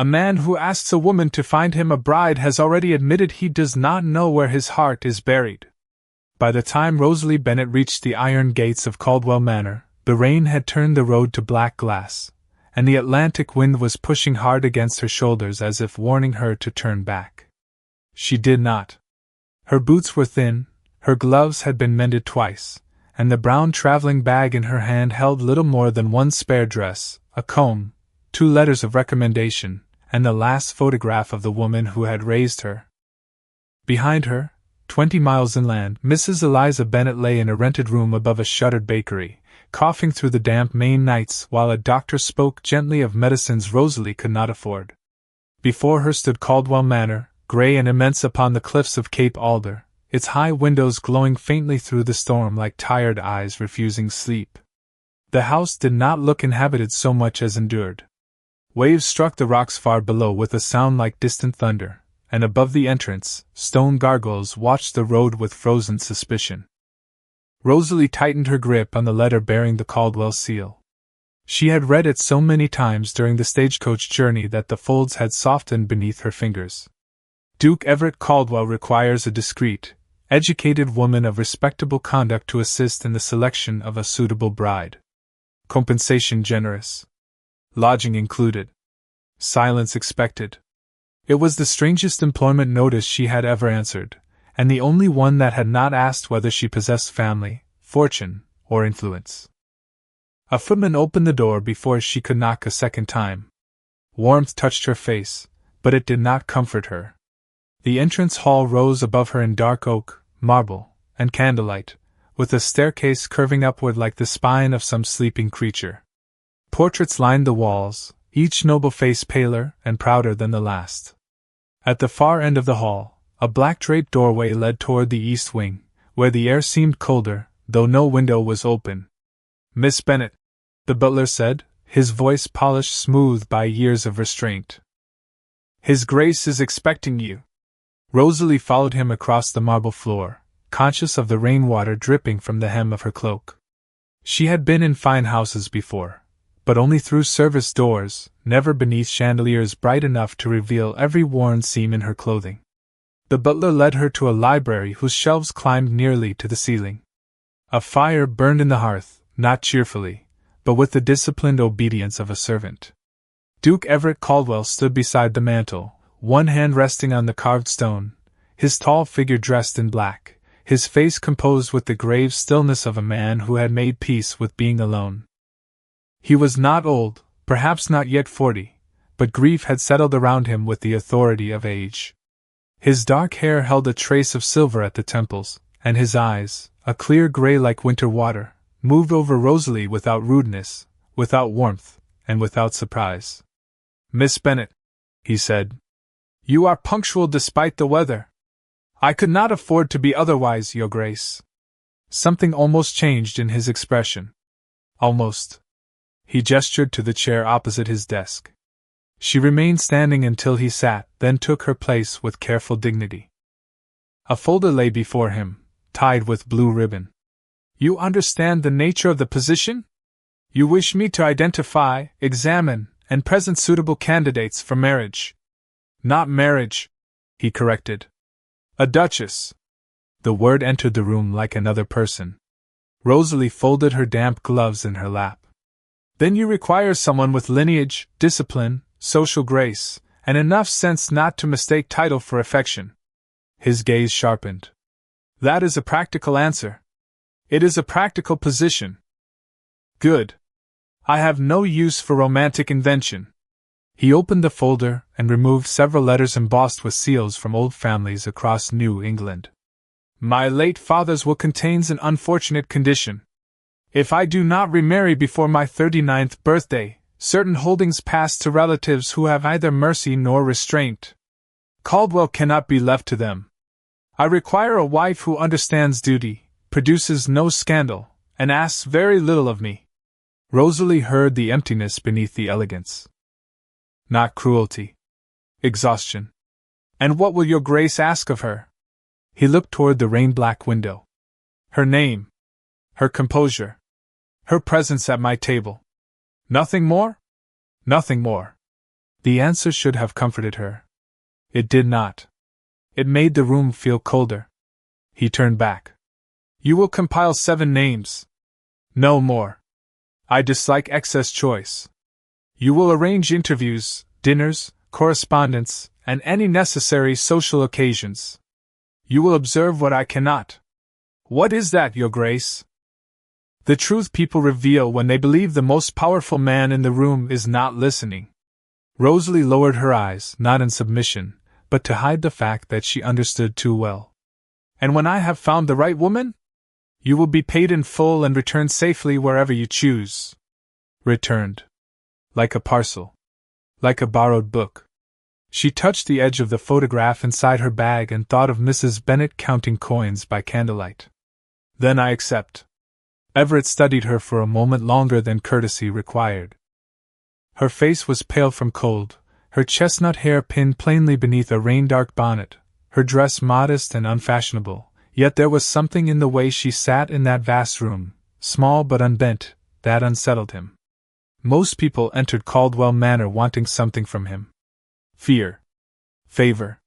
A man who asks a woman to find him a bride has already admitted he does not know where his heart is buried. By the time Rosalie Bennet reached the iron gates of Caldwell Manor, the rain had turned the road to black glass, and the Atlantic wind was pushing hard against her shoulders as if warning her to turn back. She did not. Her boots were thin, her gloves had been mended twice, and the brown traveling bag in her hand held little more than one spare dress, a comb, 2 letters of recommendation, and the last photograph of the woman who had raised her. Behind her, 20 miles inland, Mrs. Eliza Bennet lay in a rented room above a shuttered bakery, coughing through the damp Maine nights while a doctor spoke gently of medicines Rosalie could not afford. Before her stood Caldwell Manor, grey and immense upon the cliffs of Cape Alder, its high windows glowing faintly through the storm like tired eyes refusing sleep. The house did not look inhabited so much as endured. Waves struck the rocks far below with a sound like distant thunder, and above the entrance, stone gargoyles watched the road with frozen suspicion. Rosalie tightened her grip on the letter bearing the Caldwell seal. She had read it so many times during the stagecoach journey that the folds had softened beneath her fingers. Duke Everett Caldwell requires a discreet, educated woman of respectable conduct to assist in the selection of a suitable bride. Compensation generous. Lodging included. Silence expected. It was the strangest employment notice she had ever answered, and the only one that had not asked whether she possessed family, fortune, or influence. A footman opened the door before she could knock a second time. Warmth touched her face, but it did not comfort her. The entrance hall rose above her in dark oak, marble, and candlelight, with a staircase curving upward like the spine of some sleeping creature. Portraits lined the walls, each noble face paler and prouder than the last. At the far end of the hall, a black-draped doorway led toward the east wing, where the air seemed colder, though no window was open. "Miss Bennet," the butler said, his voice polished smooth by years of restraint. "His Grace is expecting you." Rosalie followed him across the marble floor, conscious of the rainwater dripping from the hem of her cloak. She had been in fine houses before, but only through service doors, never beneath chandeliers bright enough to reveal every worn seam in her clothing. The butler led her to a library whose shelves climbed nearly to the ceiling. A fire burned in the hearth, not cheerfully, but with the disciplined obedience of a servant. Duke Everett Caldwell stood beside the mantel, one hand resting on the carved stone, his tall figure dressed in black, his face composed with the grave stillness of a man who had made peace with being alone. He was not old, perhaps not yet 40, but grief had settled around him with the authority of age. His dark hair held a trace of silver at the temples, and his eyes, a clear gray like winter water, moved over Rosalie without rudeness, without warmth, and without surprise. "Miss Bennet," he said, "you are punctual despite the weather. I could not afford to be otherwise, Your Grace." Something almost changed in his expression. Almost. He gestured to the chair opposite his desk. She remained standing until he sat, then took her place with careful dignity. A folder lay before him, tied with blue ribbon. "You understand the nature of the position? You wish me to identify, examine, and present suitable candidates for marriage." "Not marriage," he corrected. "A duchess." The word entered the room like another person. Rosalie folded her damp gloves in her lap. "Then you require someone with lineage, discipline, social grace, and enough sense not to mistake title for affection." His gaze sharpened. "That is a practical answer. It is a practical position." "Good. I have no use for romantic invention." He opened the folder and removed several letters embossed with seals from old families across New England. "My late father's will contains an unfortunate condition. If I do not remarry before my 39th birthday, certain holdings pass to relatives who have neither mercy nor restraint. Caldwell cannot be left to them. I require a wife who understands duty, produces no scandal, and asks very little of me." Rosalie heard the emptiness beneath the elegance. "Not cruelty. Exhaustion. And what will your Grace ask of her?" He looked toward the rain-black window. "Her name. Her composure. Her presence at my table. Nothing more?" "Nothing more." The answer should have comforted her. It did not. It made the room feel colder. He turned back. You will compile 7 names. No more. I dislike excess choice. You will arrange interviews, dinners, correspondence, and any necessary social occasions. You will observe what I cannot. What is that, Your Grace? The truth people reveal when they believe the most powerful man in the room is not listening. Rosalie lowered her eyes, not in submission, but to hide the fact that she understood too well. And when I have found the right woman? You will be paid in full and return safely wherever you choose. Returned. Like a parcel. Like a borrowed book. She touched the edge of the photograph inside her bag and thought of Mrs. Bennet counting coins by candlelight. Then I accept. Everett studied her for a moment longer than courtesy required. Her face was pale from cold, her chestnut hair pinned plainly beneath a rain-dark bonnet, her dress modest and unfashionable, yet there was something in the way she sat in that vast room, small but unbent, that unsettled him. Most people entered Caldwell Manor wanting something from him. Fear. Favor.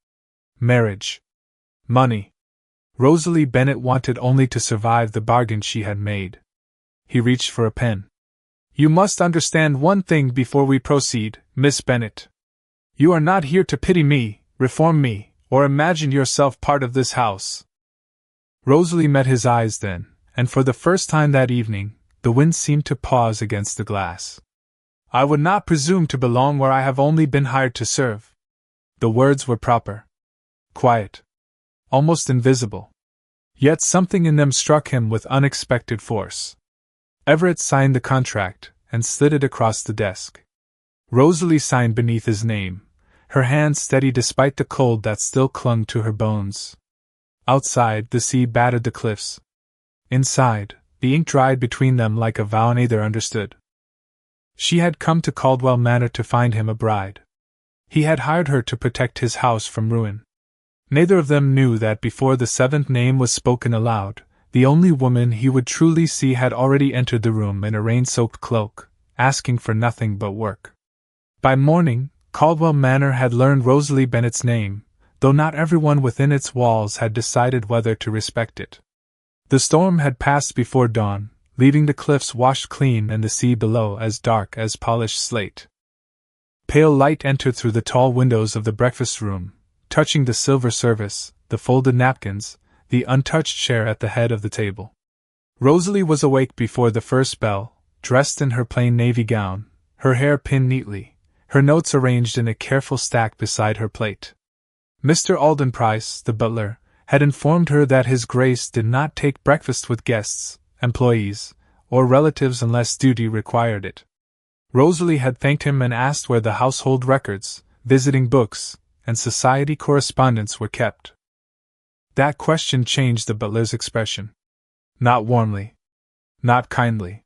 Marriage. Money. Rosalie Bennet wanted only to survive the bargain she had made. He reached for a pen. You must understand one thing before we proceed, Miss Bennet. You are not here to pity me, reform me, or imagine yourself part of this house. Rosalie met his eyes then, and for the first time that evening, the wind seemed to pause against the glass. I would not presume to belong where I have only been hired to serve. The words were proper. Quiet. Almost invisible. Yet something in them struck him with unexpected force. Everett signed the contract, and slid it across the desk. Rosalie signed beneath his name, her hand steady despite the cold that still clung to her bones. Outside, the sea battered the cliffs. Inside, the ink dried between them like a vow neither understood. She had come to Caldwell Manor to find him a bride. He had hired her to protect his house from ruin. Neither of them knew that before the 7th name was spoken aloud, the only woman he would truly see had already entered the room in a rain-soaked cloak, asking for nothing but work. By morning, Caldwell Manor had learned Rosalie Bennet's name, though not everyone within its walls had decided whether to respect it. The storm had passed before dawn, leaving the cliffs washed clean and the sea below as dark as polished slate. Pale light entered through the tall windows of the breakfast room, touching the silver service, the folded napkins, the untouched chair at the head of the table. Rosalie was awake before the first bell, dressed in her plain navy gown, her hair pinned neatly, her notes arranged in a careful stack beside her plate. Mr. Alden Price, the butler, had informed her that his Grace did not take breakfast with guests, employees, or relatives unless duty required it. Rosalie had thanked him and asked where the household records, visiting books, and society correspondence were kept. That question changed the butler's expression. Not warmly. Not kindly.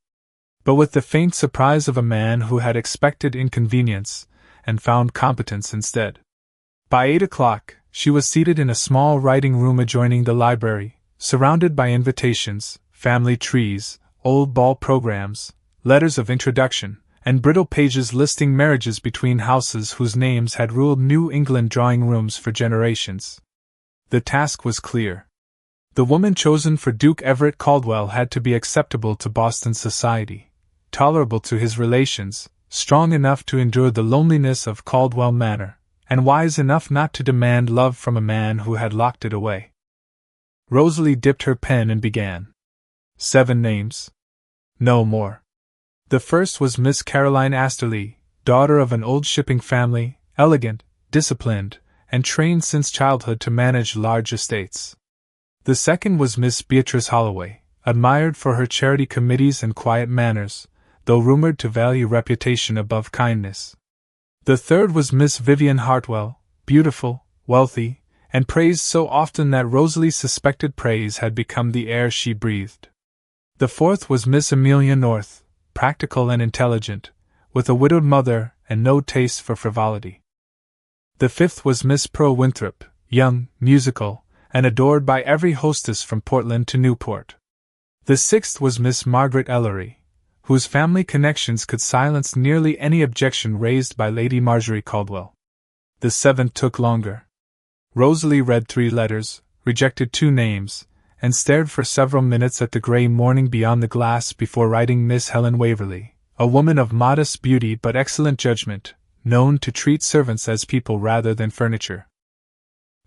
But with the faint surprise of a man who had expected inconvenience, and found competence instead. By 8 o'clock, she was seated in a small writing room adjoining the library, surrounded by invitations, family trees, old ball programs, letters of introduction, and brittle pages listing marriages between houses whose names had ruled New England drawing rooms for generations. The task was clear. The woman chosen for Duke Everett Caldwell had to be acceptable to Boston society, tolerable to his relations, strong enough to endure the loneliness of Caldwell Manor, and wise enough not to demand love from a man who had locked it away. Rosalie dipped her pen and began. 7 names. No more. The first was Miss Caroline Astorley, daughter of an old shipping family, elegant, disciplined, and trained since childhood to manage large estates. The second was Miss Beatrice Holloway, admired for her charity committees and quiet manners, though rumored to value reputation above kindness. The third was Miss Vivian Hartwell, beautiful, wealthy, and praised so often that Rosalie suspected praise had become the air she breathed. The fourth was Miss Amelia North, practical and intelligent, with a widowed mother and no taste for frivolity. The fifth was Miss Pearl Winthrop, young, musical, and adored by every hostess from Portland to Newport. The sixth was Miss Margaret Ellery, whose family connections could silence nearly any objection raised by Lady Marjorie Caldwell. The seventh took longer. Rosalie read 3 letters, rejected 2 names, and stared for several minutes at the grey morning beyond the glass before writing Miss Helen Waverley, a woman of modest beauty but excellent judgment, known to treat servants as people rather than furniture.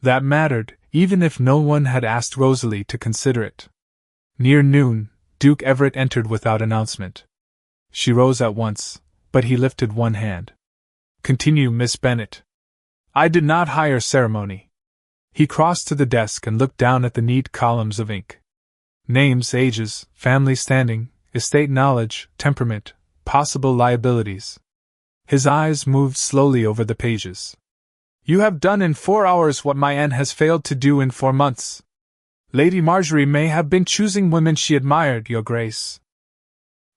That mattered, even if no one had asked Rosalie to consider it. Near noon, Duke Everett entered without announcement. She rose at once, but he lifted one hand. "Continue, Miss Bennet. I did not hire ceremony." He crossed to the desk and looked down at the neat columns of ink. Names, ages, family standing, estate knowledge, temperament, possible liabilities. His eyes moved slowly over the pages. "You have done in 4 hours what my aunt has failed to do in 4 months. Lady Marjorie may have been choosing women she admired, Your Grace.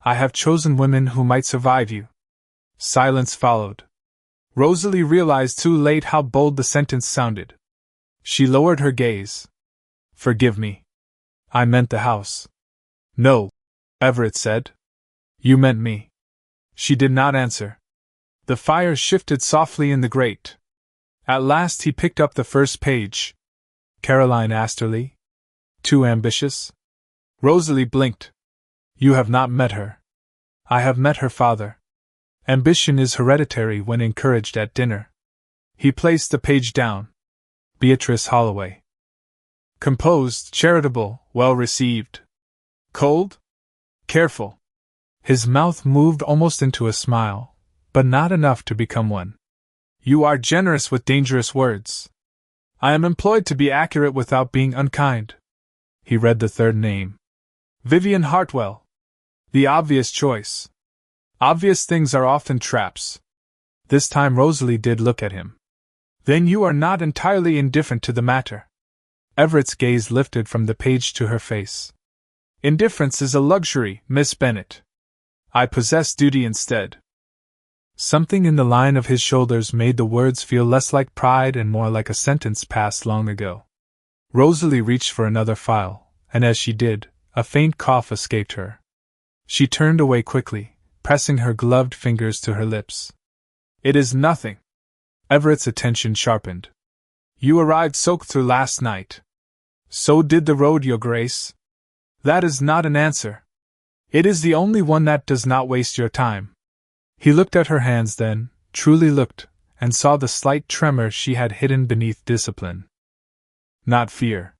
I have chosen women who might survive you." Silence followed. Rosalie realized too late how bold the sentence sounded. She lowered her gaze. "Forgive me. I meant the house." "No," Everett said. "You meant me." She did not answer. The fire shifted softly in the grate. At last he picked up the first page. "Caroline Asterley? Too ambitious?" Rosalie blinked. "You have not met her." "I have met her father. Ambition is hereditary when encouraged at dinner." He placed the page down. "Beatrice Holloway. Composed, charitable, well received. Cold? Careful." His mouth moved almost into a smile, but not enough to become one. "You are generous with dangerous words. I am employed to be accurate without being unkind." He read the third name. "Vivian Hartwell. The obvious choice. Obvious things are often traps." This time Rosalie did look at him. "Then you are not entirely indifferent to the matter." Everett's gaze lifted from the page to her face. "Indifference is a luxury, Miss Bennet. I possess duty instead." Something in the line of his shoulders made the words feel less like pride and more like a sentence passed long ago. Rosalie reached for another file, and as she did, a faint cough escaped her. She turned away quickly, pressing her gloved fingers to her lips. "It is nothing." Everett's attention sharpened. "You arrived soaked through last night." "So did the road, Your Grace." "That is not an answer. It is the only one that does not waste your time." He looked at her hands then, truly looked, and saw the slight tremor she had hidden beneath discipline. Not fear.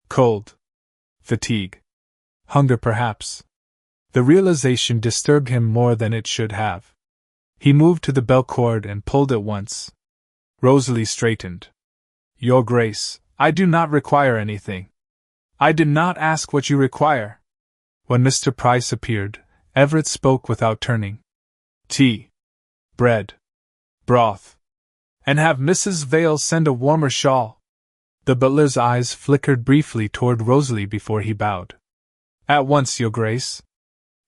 Cold. Fatigue. Hunger, perhaps. The realization disturbed him more than it should have. He moved to the bell cord and pulled it once. Rosalie straightened. "Your Grace, I do not require anything." "I did not ask what you require." When Mr. Price appeared, Everett spoke without turning. "Tea. Bread. Broth. And have Mrs. Vale send a warmer shawl." The butler's eyes flickered briefly toward Rosalie before he bowed. "At once, Your Grace."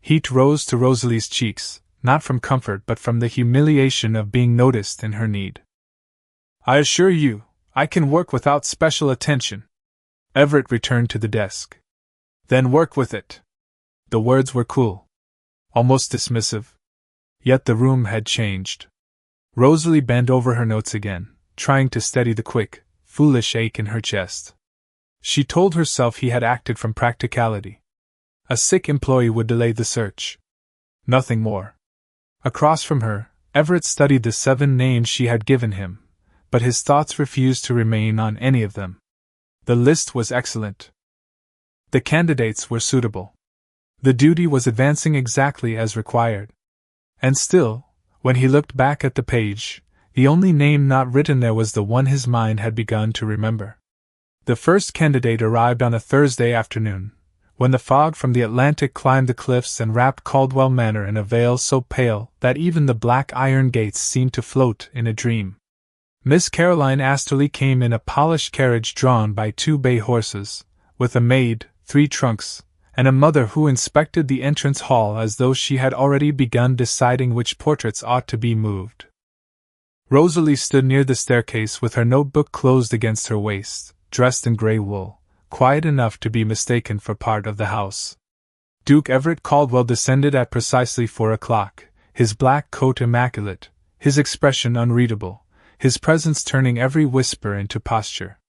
Heat rose to Rosalie's cheeks, not from comfort but from the humiliation of being noticed in her need. "I assure you, I can work without special attention." Everett returned to the desk. "Then work with it." The words were cool, almost dismissive. Yet the room had changed. Rosalie bent over her notes again, trying to steady the quick, foolish ache in her chest. She told herself he had acted from practicality. A sick employee would delay the search. Nothing more. Across from her, Everett studied the 7 names she had given him, but his thoughts refused to remain on any of them. The list was excellent. The candidates were suitable. The duty was advancing exactly as required. And still, when he looked back at the page, the only name not written there was the one his mind had begun to remember. The first candidate arrived on a Thursday afternoon, when the fog from the Atlantic climbed the cliffs and wrapped Caldwell Manor in a veil so pale that even the black iron gates seemed to float in a dream. Miss Caroline Asterley came in a polished carriage drawn by 2 bay horses, with a maid, 3 trunks, and a mother who inspected the entrance hall as though she had already begun deciding which portraits ought to be moved. Rosalie stood near the staircase with her notebook closed against her waist, dressed in grey wool, quiet enough to be mistaken for part of the house. Duke Everett Caldwell descended at precisely 4 o'clock, his black coat immaculate, his expression unreadable, his presence turning every whisper into posture.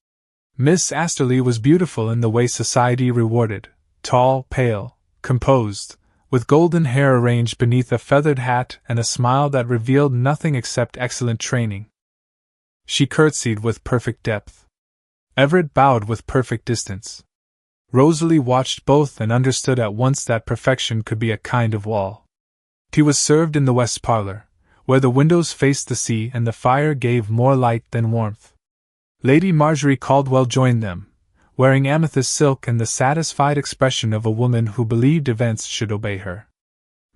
Miss Astley was beautiful in the way society rewarded, tall, pale, composed, with golden hair arranged beneath a feathered hat and a smile that revealed nothing except excellent training. She curtsied with perfect depth. Everett bowed with perfect distance. Rosalie watched both and understood at once that perfection could be a kind of wall. Tea was served in the west parlor, where the windows faced the sea and the fire gave more light than warmth. Lady Marjorie Caldwell joined them, wearing amethyst silk and the satisfied expression of a woman who believed events should obey her.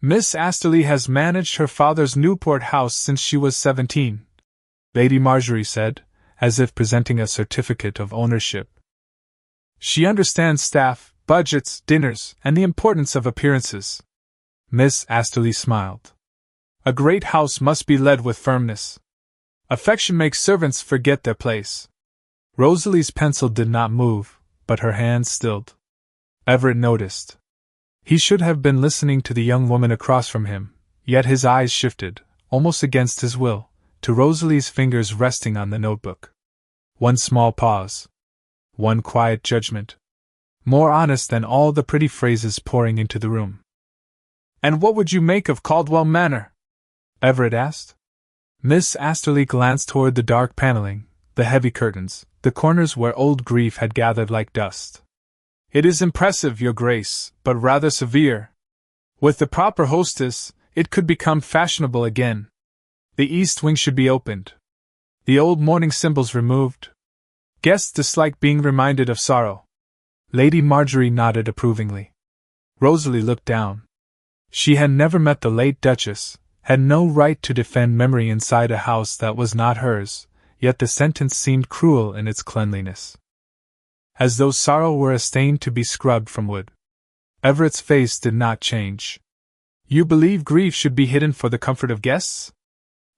Miss Astley has managed her father's Newport house since she was 17, Lady Marjorie said, as if presenting a certificate of ownership. She understands staff, budgets, dinners, and the importance of appearances. Miss Astley smiled. A great house must be led with firmness. Affection makes servants forget their place. Rosalie's pencil did not move, but her hand stilled. Everett noticed. He should have been listening to the young woman across from him, yet his eyes shifted, almost against his will, to Rosalie's fingers resting on the notebook. One small pause. One quiet judgment. More honest than all the pretty phrases pouring into the room. "And what would you make of Caldwell Manor?" Everett asked. Miss Astley glanced toward the dark paneling, the heavy curtains, the corners where old grief had gathered like dust. "It is impressive, Your Grace, but rather severe. With the proper hostess, it could become fashionable again. The east wing should be opened. The old mourning symbols removed. Guests dislike being reminded of sorrow." Lady Marjorie nodded approvingly. Rosalie looked down. She had never met the late Duchess, had no right to defend memory inside a house that was not hers, yet the sentence seemed cruel in its cleanliness. As though sorrow were a stain to be scrubbed from wood. Everett's face did not change. "You believe grief should be hidden for the comfort of guests?"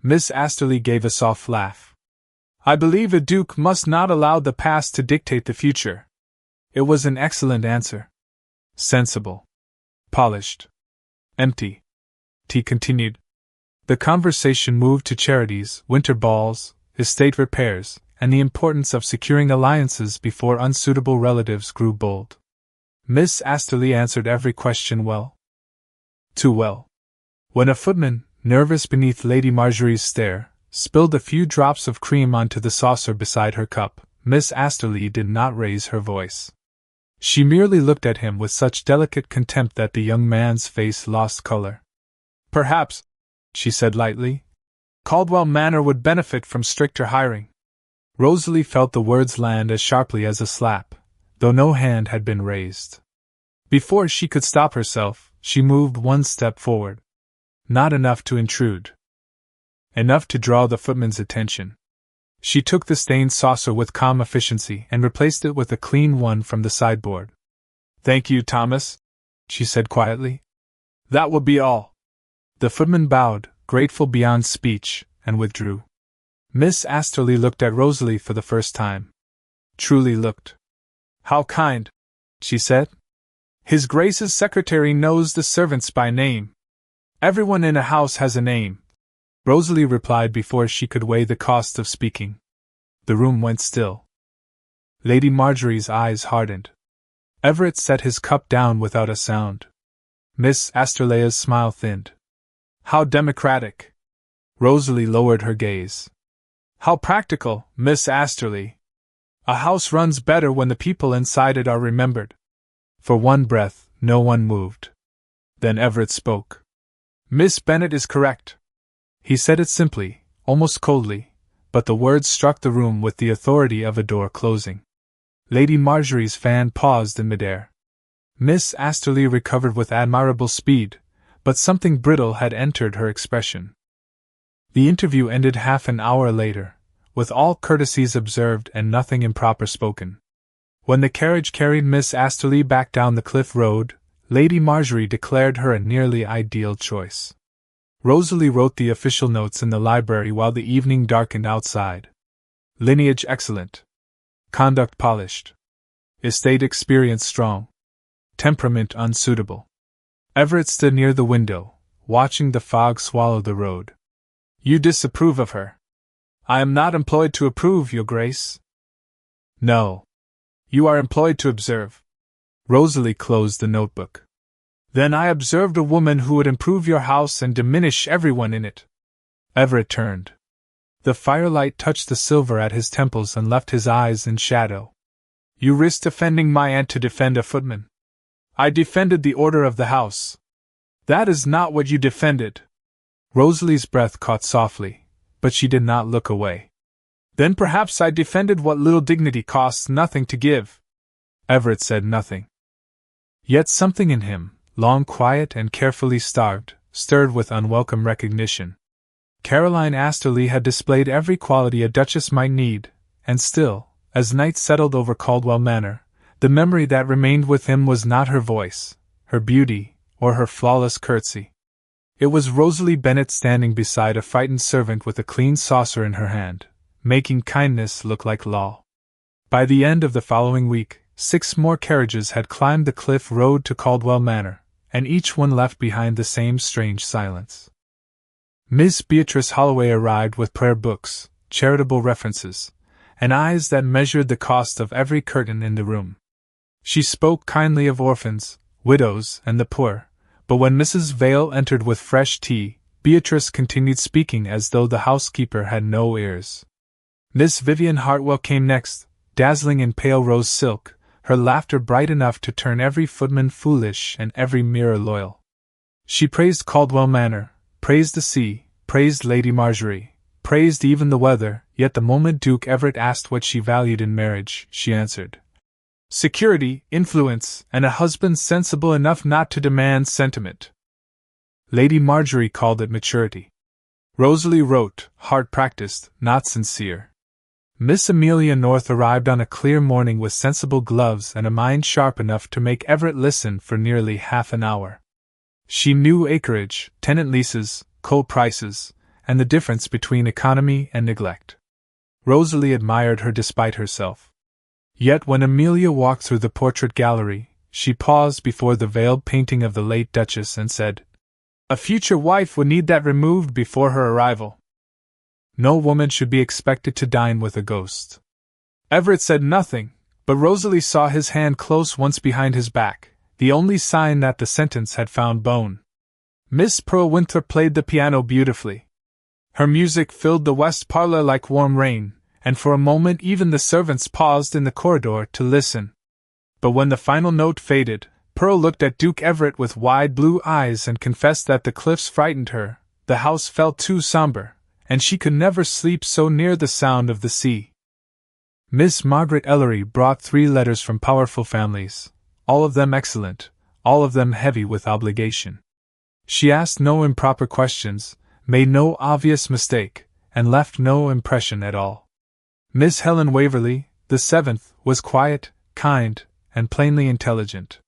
Miss Astley gave a soft laugh. "I believe a duke must not allow the past to dictate the future." It was an excellent answer. Sensible. Polished. Empty. Tea continued. The conversation moved to charities, winter balls, estate repairs, and the importance of securing alliances before unsuitable relatives grew bold. Miss Astley answered every question well. Too well. When a footman, nervous beneath Lady Marjorie's stare, spilled a few drops of cream onto the saucer beside her cup, Miss Astley did not raise her voice. She merely looked at him with such delicate contempt that the young man's face lost color. "Perhaps," she said lightly, "Caldwell Manor would benefit from stricter hiring." Rosalie felt the words land as sharply as a slap, though no hand had been raised. Before she could stop herself, she moved one step forward. Not enough to intrude. Enough to draw the footman's attention. She took the stained saucer with calm efficiency and replaced it with a clean one from the sideboard. "Thank you, Thomas," she said quietly. "That will be all." The footman bowed, grateful beyond speech, and withdrew. Miss Astley looked at Rosalie for the first time. Truly looked. "How kind," she said. "His Grace's secretary knows the servants by name." "Everyone in a house has a name," Rosalie replied before she could weigh the cost of speaking. The room went still. Lady Marjorie's eyes hardened. Everett set his cup down without a sound. Miss Astley's smile thinned. "How democratic!" Rosalie lowered her gaze. "How practical, Miss Astley! A house runs better when the people inside it are remembered." For one breath, no one moved. Then Everett spoke. "Miss Bennet is correct." He said it simply, almost coldly, but the words struck the room with the authority of a door closing. Lady Marjorie's fan paused in midair. Miss Astley recovered with admirable speed, but something brittle had entered her expression. The interview ended half an hour later, with all courtesies observed and nothing improper spoken. When the carriage carried Miss Astley back down the cliff road, Lady Marjorie declared her a nearly ideal choice. Rosalie wrote the official notes in the library while the evening darkened outside. Lineage excellent. Conduct polished. Estate experience strong. Temperament unsuitable. Everett stood near the window, watching the fog swallow the road. You disapprove of her? I am not employed to approve, Your Grace. No. You are employed to observe. Rosalie closed the notebook. Then I observed a woman who would improve your house and diminish everyone in it. Everett turned. The firelight touched the silver at his temples and left his eyes in shadow. You risked offending my aunt to defend a footman. I defended the order of the house. That is not what you defended. Rosalie's breath caught softly, but she did not look away. Then perhaps I defended what little dignity costs nothing to give. Everett said nothing. Yet something in him, long quiet and carefully starved, stirred with unwelcome recognition. Caroline Asterley had displayed every quality a duchess might need, and still, as night settled over Caldwell Manor, the memory that remained with him was not her voice, her beauty, or her flawless curtsy. It was Rosalie Bennet standing beside a frightened servant with a clean saucer in her hand, making kindness look like law. By the end of the following week, 6 more carriages had climbed the cliff road to Caldwell Manor, and each one left behind the same strange silence. Miss Beatrice Holloway arrived with prayer books, charitable references, and eyes that measured the cost of every curtain in the room. She spoke kindly of orphans, widows, and the poor, but when Mrs. Vale entered with fresh tea, Beatrice continued speaking as though the housekeeper had no ears. Miss Vivian Hartwell came next, dazzling in pale rose silk, her laughter bright enough to turn every footman foolish and every mirror loyal. She praised Caldwell Manor, praised the sea, praised Lady Marjorie, praised even the weather, yet the moment Duke Everett asked what she valued in marriage, she answered, security, influence, and a husband sensible enough not to demand sentiment. Lady Marjorie called it maturity. Rosalie wrote, hard-practiced, not sincere. Miss Amelia North arrived on a clear morning with sensible gloves and a mind sharp enough to make Everett listen for nearly half an hour. She knew acreage, tenant leases, coal prices, and the difference between economy and neglect. Rosalie admired her despite herself. Yet when Amelia walked through the portrait gallery, she paused before the veiled painting of the late Duchess and said, a future wife would need that removed before her arrival. No woman should be expected to dine with a ghost. Everett said nothing, but Rosalie saw his hand close once behind his back, the only sign that the sentence had found bone. Miss Pearl Winthrop played the piano beautifully. Her music filled the west parlor like warm rain, and for a moment even the servants paused in the corridor to listen. But when the final note faded, Pearl looked at Duke Everett with wide blue eyes and confessed that the cliffs frightened her, the house felt too somber, and she could never sleep so near the sound of the sea. Miss Margaret Ellery brought 3 letters from powerful families, all of them excellent, all of them heavy with obligation. She asked no improper questions, made no obvious mistake, and left no impression at all. Miss Helen Waverley, the 7th, was quiet, kind, and plainly intelligent.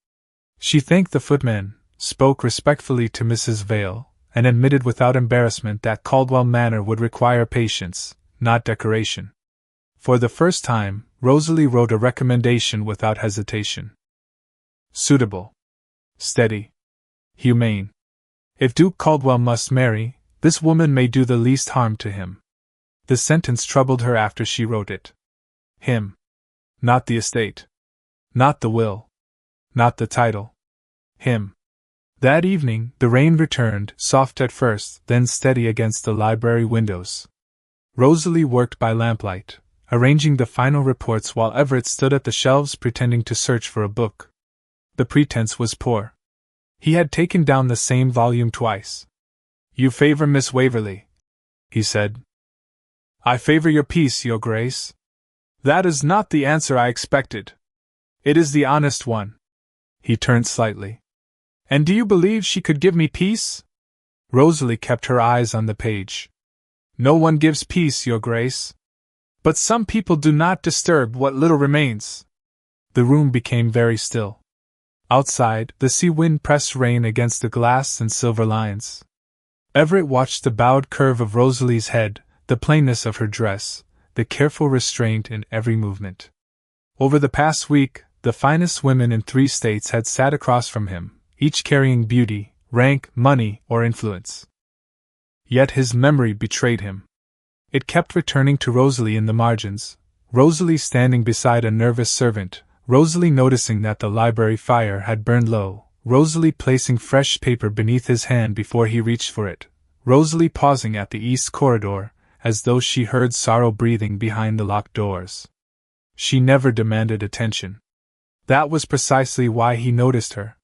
She thanked the footman, spoke respectfully to Mrs. Vale, and admitted without embarrassment that Caldwell Manor would require patience, not decoration. For the first time, Rosalie wrote a recommendation without hesitation. Suitable. Steady. Humane. If Duke Caldwell must marry, this woman may do the least harm to him. The sentence troubled her after she wrote it. Him. Not the estate. Not the will. Not the title. Him. That evening, the rain returned, soft at first, then steady against the library windows. Rosalie worked by lamplight, arranging the final reports while Everett stood at the shelves pretending to search for a book. The pretense was poor. He had taken down the same volume twice. You favor Miss Waverley, he said. I favor your peace, Your Grace. That is not the answer I expected. It is the honest one. He turned slightly. And do you believe she could give me peace? Rosalie kept her eyes on the page. No one gives peace, Your Grace. But some people do not disturb what little remains. The room became very still. Outside, the sea wind pressed rain against the glass and silver lines. Everett watched the bowed curve of Rosalie's head, the plainness of her dress, the careful restraint in every movement. Over the past week, the finest women in 3 states had sat across from him, each carrying beauty, rank, money, or influence. Yet his memory betrayed him. It kept returning to Rosalie in the margins, Rosalie standing beside a nervous servant, Rosalie noticing that the library fire had burned low, Rosalie placing fresh paper beneath his hand before he reached for it, Rosalie pausing at the east corridor, as though she heard sorrow breathing behind the locked doors. She never demanded attention. That was precisely why he noticed her.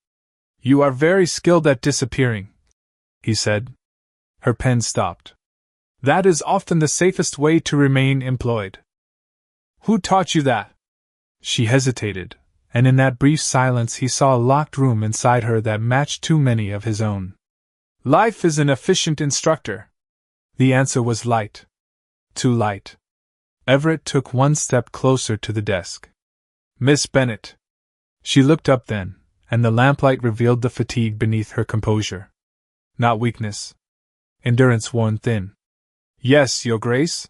"You are very skilled at disappearing," he said. Her pen stopped. "That is often the safest way to remain employed." "Who taught you that?" She hesitated, and in that brief silence he saw a locked room inside her that matched too many of his own. "Life is an efficient instructor." The answer was light. Too light. Everett took one step closer to the desk. "Miss Bennet." She looked up then, and the lamplight revealed the fatigue beneath her composure. Not weakness. Endurance worn thin. "Yes, Your Grace?"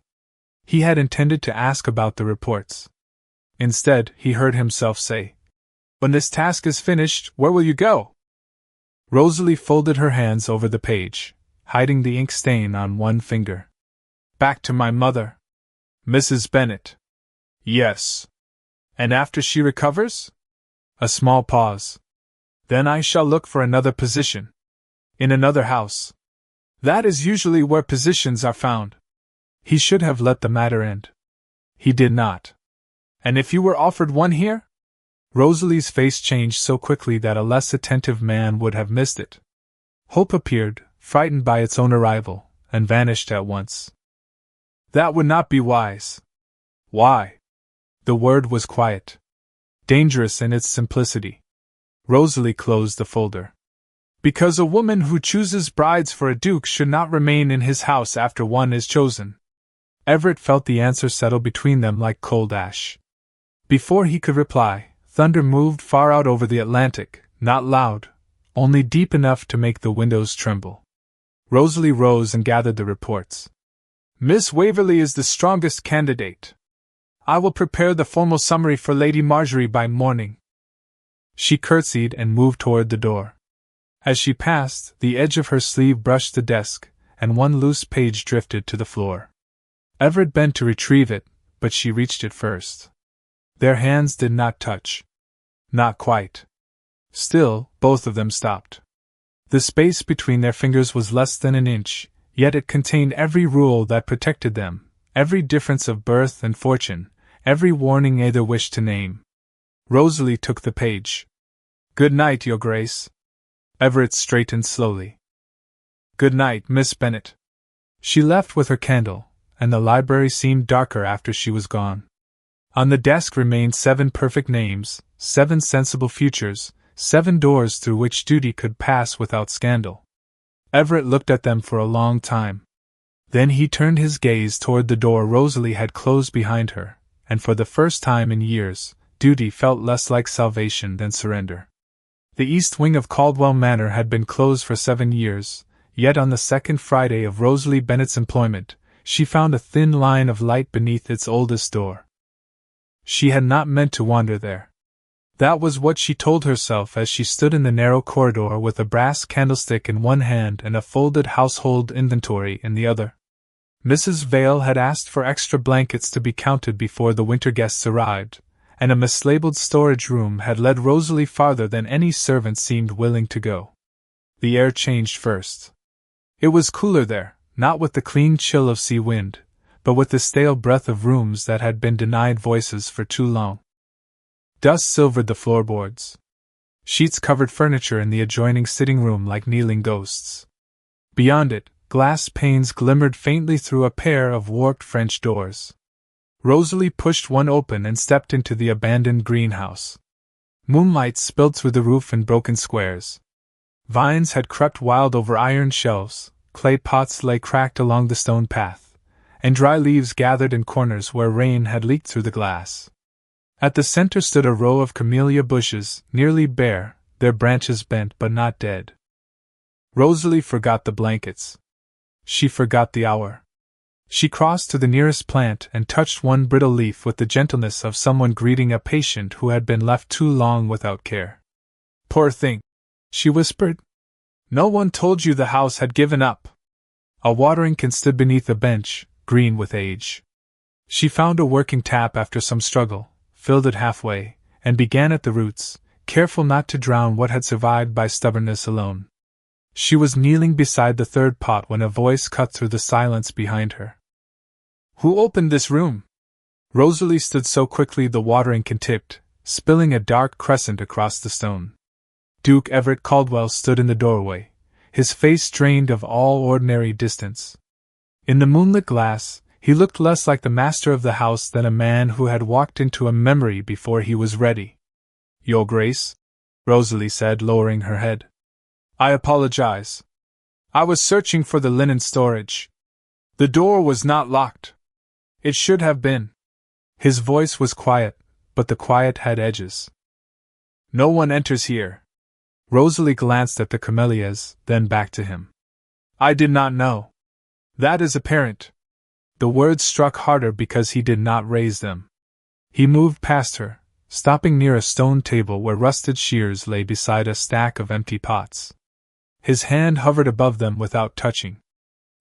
He had intended to ask about the reports. Instead, he heard himself say, "When this task is finished, where will you go?" Rosalie folded her hands over the page, hiding the ink stain on one finger. "Back to my mother." "Mrs. Bennet." "Yes." "And after she recovers?" A small pause. "Then I shall look for another position. In another house. That is usually where positions are found." He should have let the matter end. He did not. "And if you were offered one here?" Rosalie's face changed so quickly that a less attentive man would have missed it. Hope appeared, frightened by its own arrival, and vanished at once. "That would not be wise." "Why?" The word was quiet. Dangerous in its simplicity. Rosalie closed the folder. "Because a woman who chooses brides for a duke should not remain in his house after one is chosen." Everett felt the answer settle between them like cold ash. Before he could reply, thunder moved far out over the Atlantic, not loud, only deep enough to make the windows tremble. Rosalie rose and gathered the reports. "Miss Waverley is the strongest candidate. I will prepare the formal summary for Lady Marjorie by morning." She curtsied and moved toward the door. As she passed, the edge of her sleeve brushed the desk, and one loose page drifted to the floor. Everett bent to retrieve it, but she reached it first. Their hands did not touch. Not quite. Still, both of them stopped. The space between their fingers was less than an inch, yet it contained every rule that protected them, every difference of birth and fortune, every warning either wished to name. Rosalie took the page. "Good night, Your Grace." Everett straightened slowly. "Good night, Miss Bennet." She left with her candle, and the library seemed darker after she was gone. On the desk remained 7 perfect names, 7 sensible futures, 7 doors through which duty could pass without scandal. Everett looked at them for a long time. Then he turned his gaze toward the door Rosalie had closed behind her, and for the first time in years, duty felt less like salvation than surrender. The east wing of Caldwell Manor had been closed for 7 years, yet on the second Friday of Rosalie Bennet's employment, she found a thin line of light beneath its oldest door. She had not meant to wander there. That was what she told herself as she stood in the narrow corridor with a brass candlestick in one hand and a folded household inventory in the other. Mrs. Vale had asked for extra blankets to be counted before the winter guests arrived, and a mislabeled storage room had led Rosalie farther than any servant seemed willing to go. The air changed first. It was cooler there, not with the clean chill of sea wind, but with the stale breath of rooms that had been denied voices for too long. Dust silvered the floorboards. Sheets covered furniture in the adjoining sitting room like kneeling ghosts. Beyond it, glass panes glimmered faintly through a pair of warped French doors. Rosalie pushed one open and stepped into the abandoned greenhouse. Moonlight spilled through the roof in broken squares. Vines had crept wild over iron shelves, clay pots lay cracked along the stone path, and dry leaves gathered in corners where rain had leaked through the glass. At the center stood a row of camellia bushes, nearly bare, their branches bent but not dead. Rosalie forgot the blankets. She forgot the hour. She crossed to the nearest plant and touched one brittle leaf with the gentleness of someone greeting a patient who had been left too long without care. "Poor thing!" she whispered. No one told you the house had given up. A watering can stood beneath a bench, green with age. She found a working tap after some struggle, filled it halfway, and began at the roots, careful not to drown what had survived by stubbornness alone. She was kneeling beside the third pot when a voice cut through the silence behind her. Who opened this room? Rosalie stood so quickly the watering can tipped, spilling a dark crescent across the stone. Duke Everett Caldwell stood in the doorway, his face drained of all ordinary distance. In the moonlit glass, he looked less like the master of the house than a man who had walked into a memory before he was ready. Your Grace, Rosalie said, lowering her head. I apologize. I was searching for the linen storage. The door was not locked. It should have been. His voice was quiet, but the quiet had edges. No one enters here. Rosalie glanced at the camellias, then back to him. I did not know. That is apparent. The words struck harder because he did not raise them. He moved past her, stopping near a stone table where rusted shears lay beside a stack of empty pots. His hand hovered above them without touching.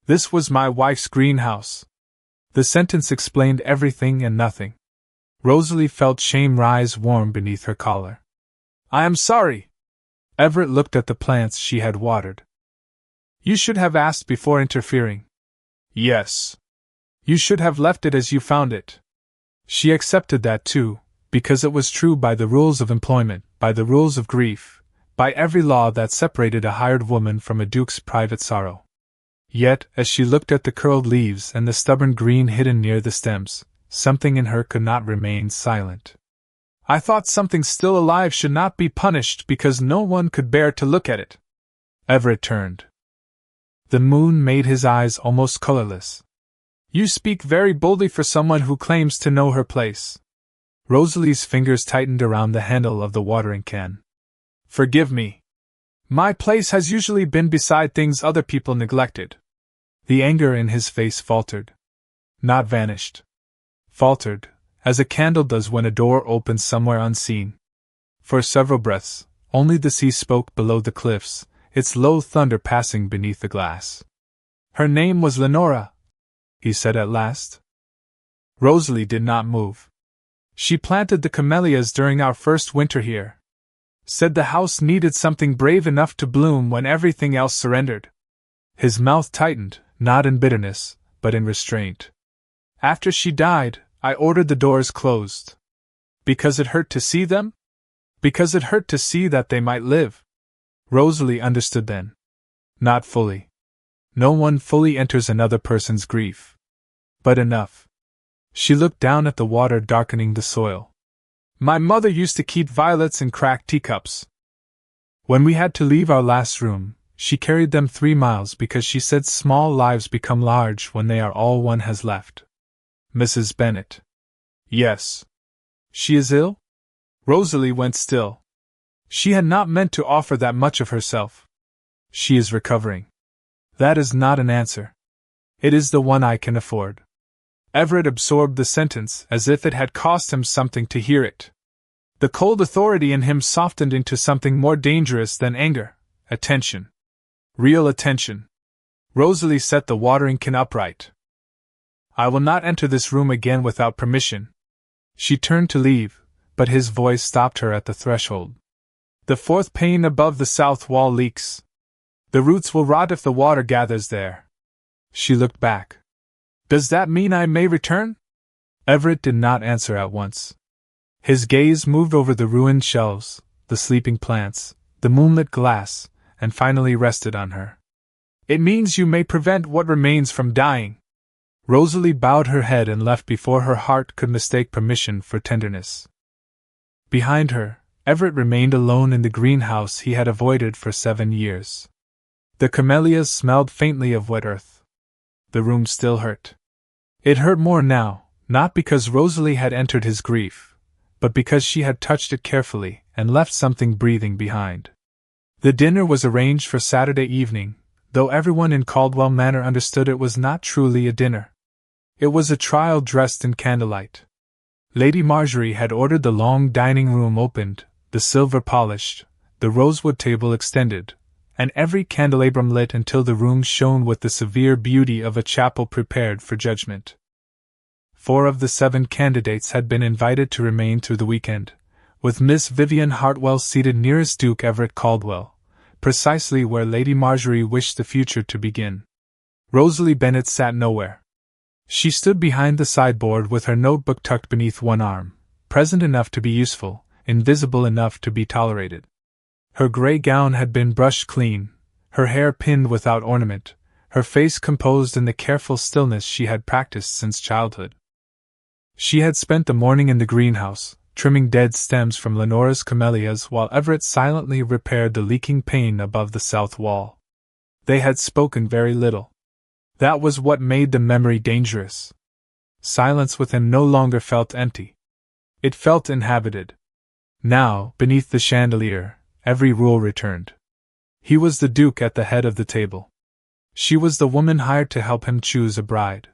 This was my wife's greenhouse. The sentence explained everything and nothing. Rosalie felt shame rise warm beneath her collar. I am sorry. Everett looked at the plants she had watered. You should have asked before interfering. Yes. You should have left it as you found it. She accepted that too, because it was true by the rules of employment, by the rules of grief, by every law that separated a hired woman from a duke's private sorrow. Yet, as she looked at the curled leaves and the stubborn green hidden near the stems, something in her could not remain silent. I thought something still alive should not be punished because no one could bear to look at it. Everett turned. The moon made his eyes almost colorless. You speak very boldly for someone who claims to know her place. Rosalie's fingers tightened around the handle of the watering can. Forgive me. My place has usually been beside things other people neglected. The anger in his face faltered. Not vanished. Faltered, as a candle does when a door opens somewhere unseen. For several breaths, only the sea spoke below the cliffs, its low thunder passing beneath the glass. Her name was Lenora, he said at last. Rosalie did not move. She planted the camellias during our first winter here. Said the house needed something brave enough to bloom when everything else surrendered. His mouth tightened, not in bitterness, but in restraint. After she died, I ordered the doors closed. Because it hurt to see them? Because it hurt to see that they might live. Rosalie understood then. Not fully. No one fully enters another person's grief. But enough. She looked down at the water darkening the soil. My mother used to keep violets in cracked teacups. When we had to leave our last room, she carried them 3 miles because she said small lives become large when they are all one has left. Mrs. Bennet. Yes. She is ill? Rosalie went still. She had not meant to offer that much of herself. She is recovering. That is not an answer. It is the one I can afford. Everett absorbed the sentence as if it had cost him something to hear it. The cold authority in him softened into something more dangerous than anger, attention. Real attention. Rosalie set the watering can upright. I will not enter this room again without permission. She turned to leave, but his voice stopped her at the threshold. The 4th pane above the south wall leaks. The roots will rot if the water gathers there. She looked back. Does that mean I may return? Everett did not answer at once. His gaze moved over the ruined shelves, the sleeping plants, the moonlit glass, and finally rested on her. It means you may prevent what remains from dying. Rosalie bowed her head and left before her heart could mistake permission for tenderness. Behind her, Everett remained alone in the greenhouse he had avoided for 7 years. The camellias smelled faintly of wet earth. The room still hurt. It hurt more now, not because Rosalie had entered his grief, but because she had touched it carefully and left something breathing behind. The dinner was arranged for Saturday evening, though everyone in Caldwell Manor understood it was not truly a dinner. It was a trial dressed in candlelight. Lady Marjorie had ordered the long dining room opened, the silver polished, The rosewood table extended, and every candelabrum lit until the room shone with the severe beauty of a chapel prepared for judgment. 4 of the 7 candidates had been invited to remain through the weekend, with Miss Vivian Hartwell seated nearest Duke Everett Caldwell, precisely where Lady Marjorie wished the future to begin. Rosalie Bennet sat nowhere. She stood behind the sideboard with her notebook tucked beneath one arm, present enough to be useful, invisible enough to be tolerated. Her grey gown had been brushed clean, her hair pinned without ornament, her face composed in the careful stillness she had practiced since childhood. She had spent the morning in the greenhouse, trimming dead stems from Lenora's camellias while Everett silently repaired the leaking pane above the south wall. They had spoken very little. That was what made the memory dangerous. Silence with him no longer felt empty. It felt inhabited. Now, beneath the chandelier, every rule returned. He was the Duke at the head of the table. She was the woman hired to help him choose a bride.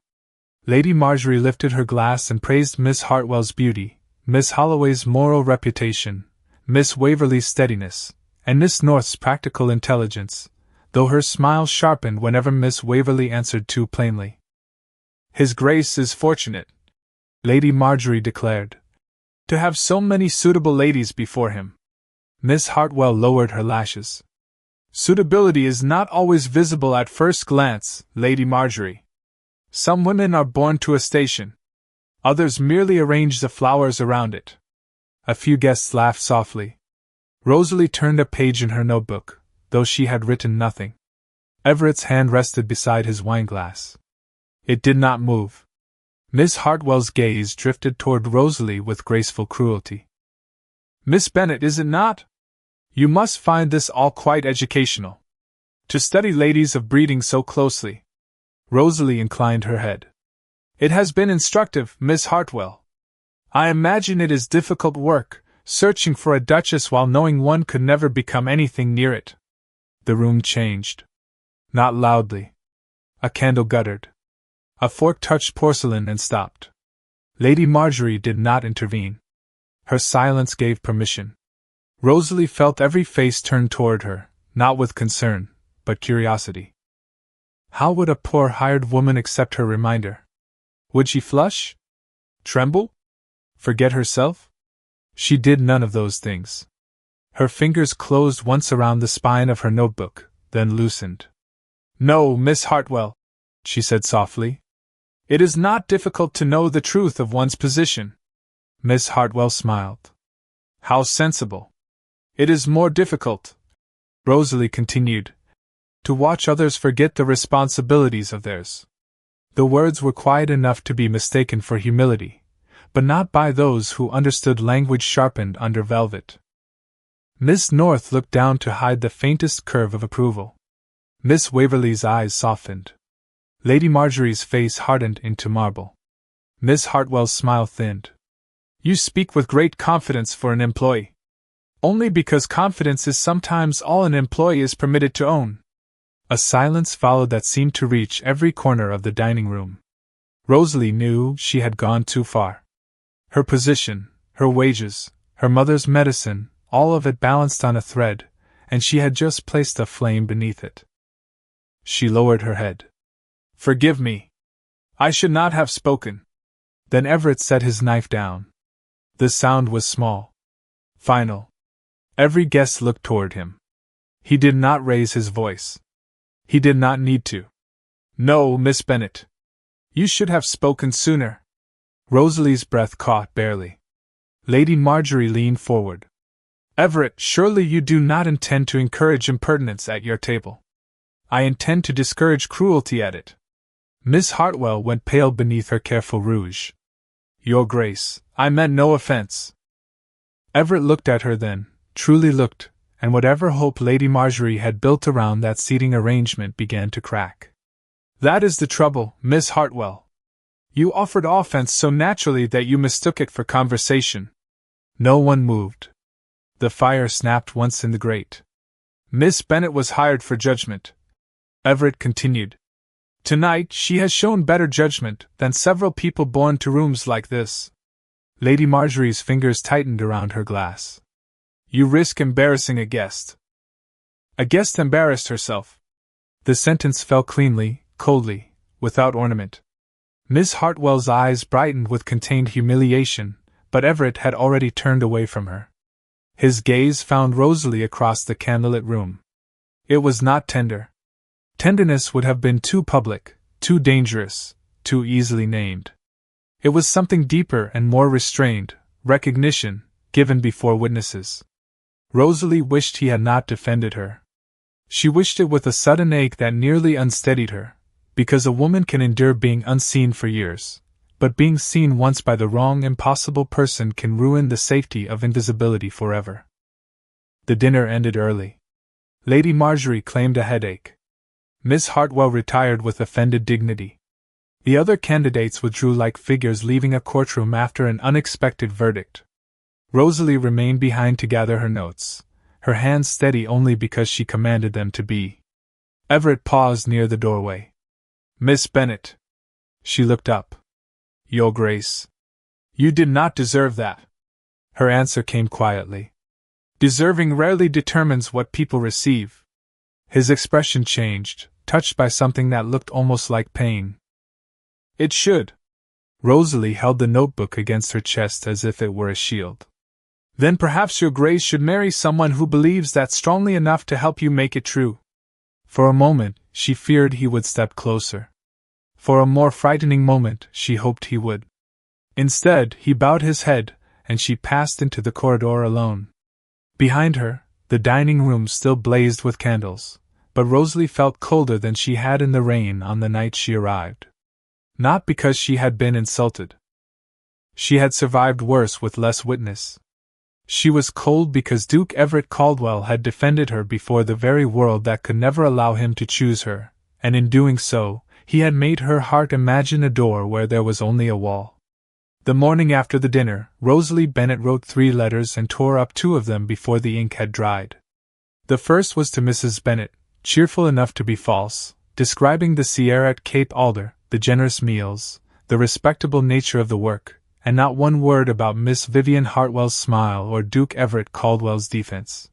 Lady Marjorie lifted her glass and praised Miss Hartwell's beauty, Miss Holloway's moral reputation, Miss Waverley's steadiness, and Miss North's practical intelligence, though her smile sharpened whenever Miss Waverley answered too plainly. "His Grace is fortunate," Lady Marjorie declared, "to have so many suitable ladies before him." Miss Hartwell lowered her lashes. "Suitability is not always visible at first glance, Lady Marjorie. Some women are born to a station. Others merely arrange the flowers around it." A few guests laughed softly. Rosalie turned a page in her notebook, though she had written nothing. Everett's hand rested beside his wineglass. It did not move. Miss Hartwell's gaze drifted toward Rosalie with graceful cruelty. "Miss Bennet, is it not? You must find this all quite educational. To study ladies of breeding so closely." Rosalie inclined her head. "It has been instructive, Miss Hartwell. I imagine it is difficult work, searching for a duchess while knowing one could never become anything near it." The room changed. Not loudly. A candle guttered. A fork touched porcelain and stopped. Lady Marjorie did not intervene. Her silence gave permission. Rosalie felt every face turned toward her, not with concern, but curiosity. How would a poor hired woman accept her reminder? Would she flush? Tremble? Forget herself? She did none of those things. Her fingers closed once around the spine of her notebook, then loosened. "No, Miss Hartwell," she said softly. "It is not difficult to know the truth of one's position." Miss Hartwell smiled. "How sensible. It is more difficult," Rosalie continued, "to watch others forget the responsibilities of theirs." The words were quiet enough to be mistaken for humility, but not by those who understood language sharpened under velvet. Miss North looked down to hide the faintest curve of approval. Miss Waverley's eyes softened. Lady Marjorie's face hardened into marble. Miss Hartwell's smile thinned. "You speak with great confidence for an employee." "Only because confidence is sometimes all an employee is permitted to own." A silence followed that seemed to reach every corner of the dining room. Rosalie knew she had gone too far. Her position, her wages, her mother's medicine, all of it balanced on a thread, and she had just placed a flame beneath it. She lowered her head. "Forgive me. I should not have spoken." Then Everett set his knife down. The sound was small. Final. Every guest looked toward him. He did not raise his voice. He did not need to. "No, Miss Bennet. You should have spoken sooner." Rosalie's breath caught barely. Lady Marjorie leaned forward. "Everett, surely you do not intend to encourage impertinence at your table." "I intend to discourage cruelty at it." Miss Hartwell went pale beneath her careful rouge. "Your Grace, I meant no offense." Everett looked at her then, truly looked, and whatever hope Lady Marjorie had built around that seating arrangement began to crack. "That is the trouble, Miss Hartwell. You offered offense so naturally that you mistook it for conversation." No one moved. The fire snapped once in the grate. "Miss Bennet was hired for judgment," Everett continued. "Tonight she has shown better judgment than several people born to rooms like this." Lady Marjorie's fingers tightened around her glass. You risk embarrassing a guest. A guest embarrassed herself. The sentence fell cleanly, coldly, without ornament. Miss Hartwell's eyes brightened with contained humiliation, but Everett had already turned away from her. His gaze found Rosalie across the candlelit room. It was not tender. Tenderness would have been too public, too dangerous, too easily named. It was something deeper and more restrained, recognition, given before witnesses. Rosalie wished he had not defended her. She wished it with a sudden ache that nearly unsteadied her, because a woman can endure being unseen for years, but being seen once by the wrong, impossible person can ruin the safety of invisibility forever. The dinner ended early. Lady Marjorie claimed a headache. Miss Hartwell retired with offended dignity. The other candidates withdrew like figures leaving a courtroom after an unexpected verdict. Rosalie remained behind to gather her notes, her hands steady only because she commanded them to be. Everett paused near the doorway. Miss Bennet. She looked up. Your Grace. You did not deserve that. Her answer came quietly. Deserving rarely determines what people receive. His expression changed, touched by something that looked almost like pain. It should. Rosalie held the notebook against her chest as if it were a shield. Then perhaps your Grace should marry someone who believes that strongly enough to help you make it true. For a moment, she feared he would step closer. For a more frightening moment, she hoped he would. Instead, he bowed his head, and she passed into the corridor alone. Behind her, the dining room still blazed with candles, but Rosalie felt colder than she had in the rain on the night she arrived. Not because she had been insulted. She had survived worse with less witness. She was cold because Duke Everett Caldwell had defended her before the very world that could never allow him to choose her, and in doing so, he had made her heart imagine a door where there was only a wall. The morning after the dinner, Rosalie Bennet wrote 3 letters and tore up 2 of them before the ink had dried. The first was to Mrs. Bennet, cheerful enough to be false, describing the Sierra at Cape Alder, the generous meals, the respectable nature of the work, and not one word about Miss Vivian Hartwell's smile or Duke Everett Caldwell's defense.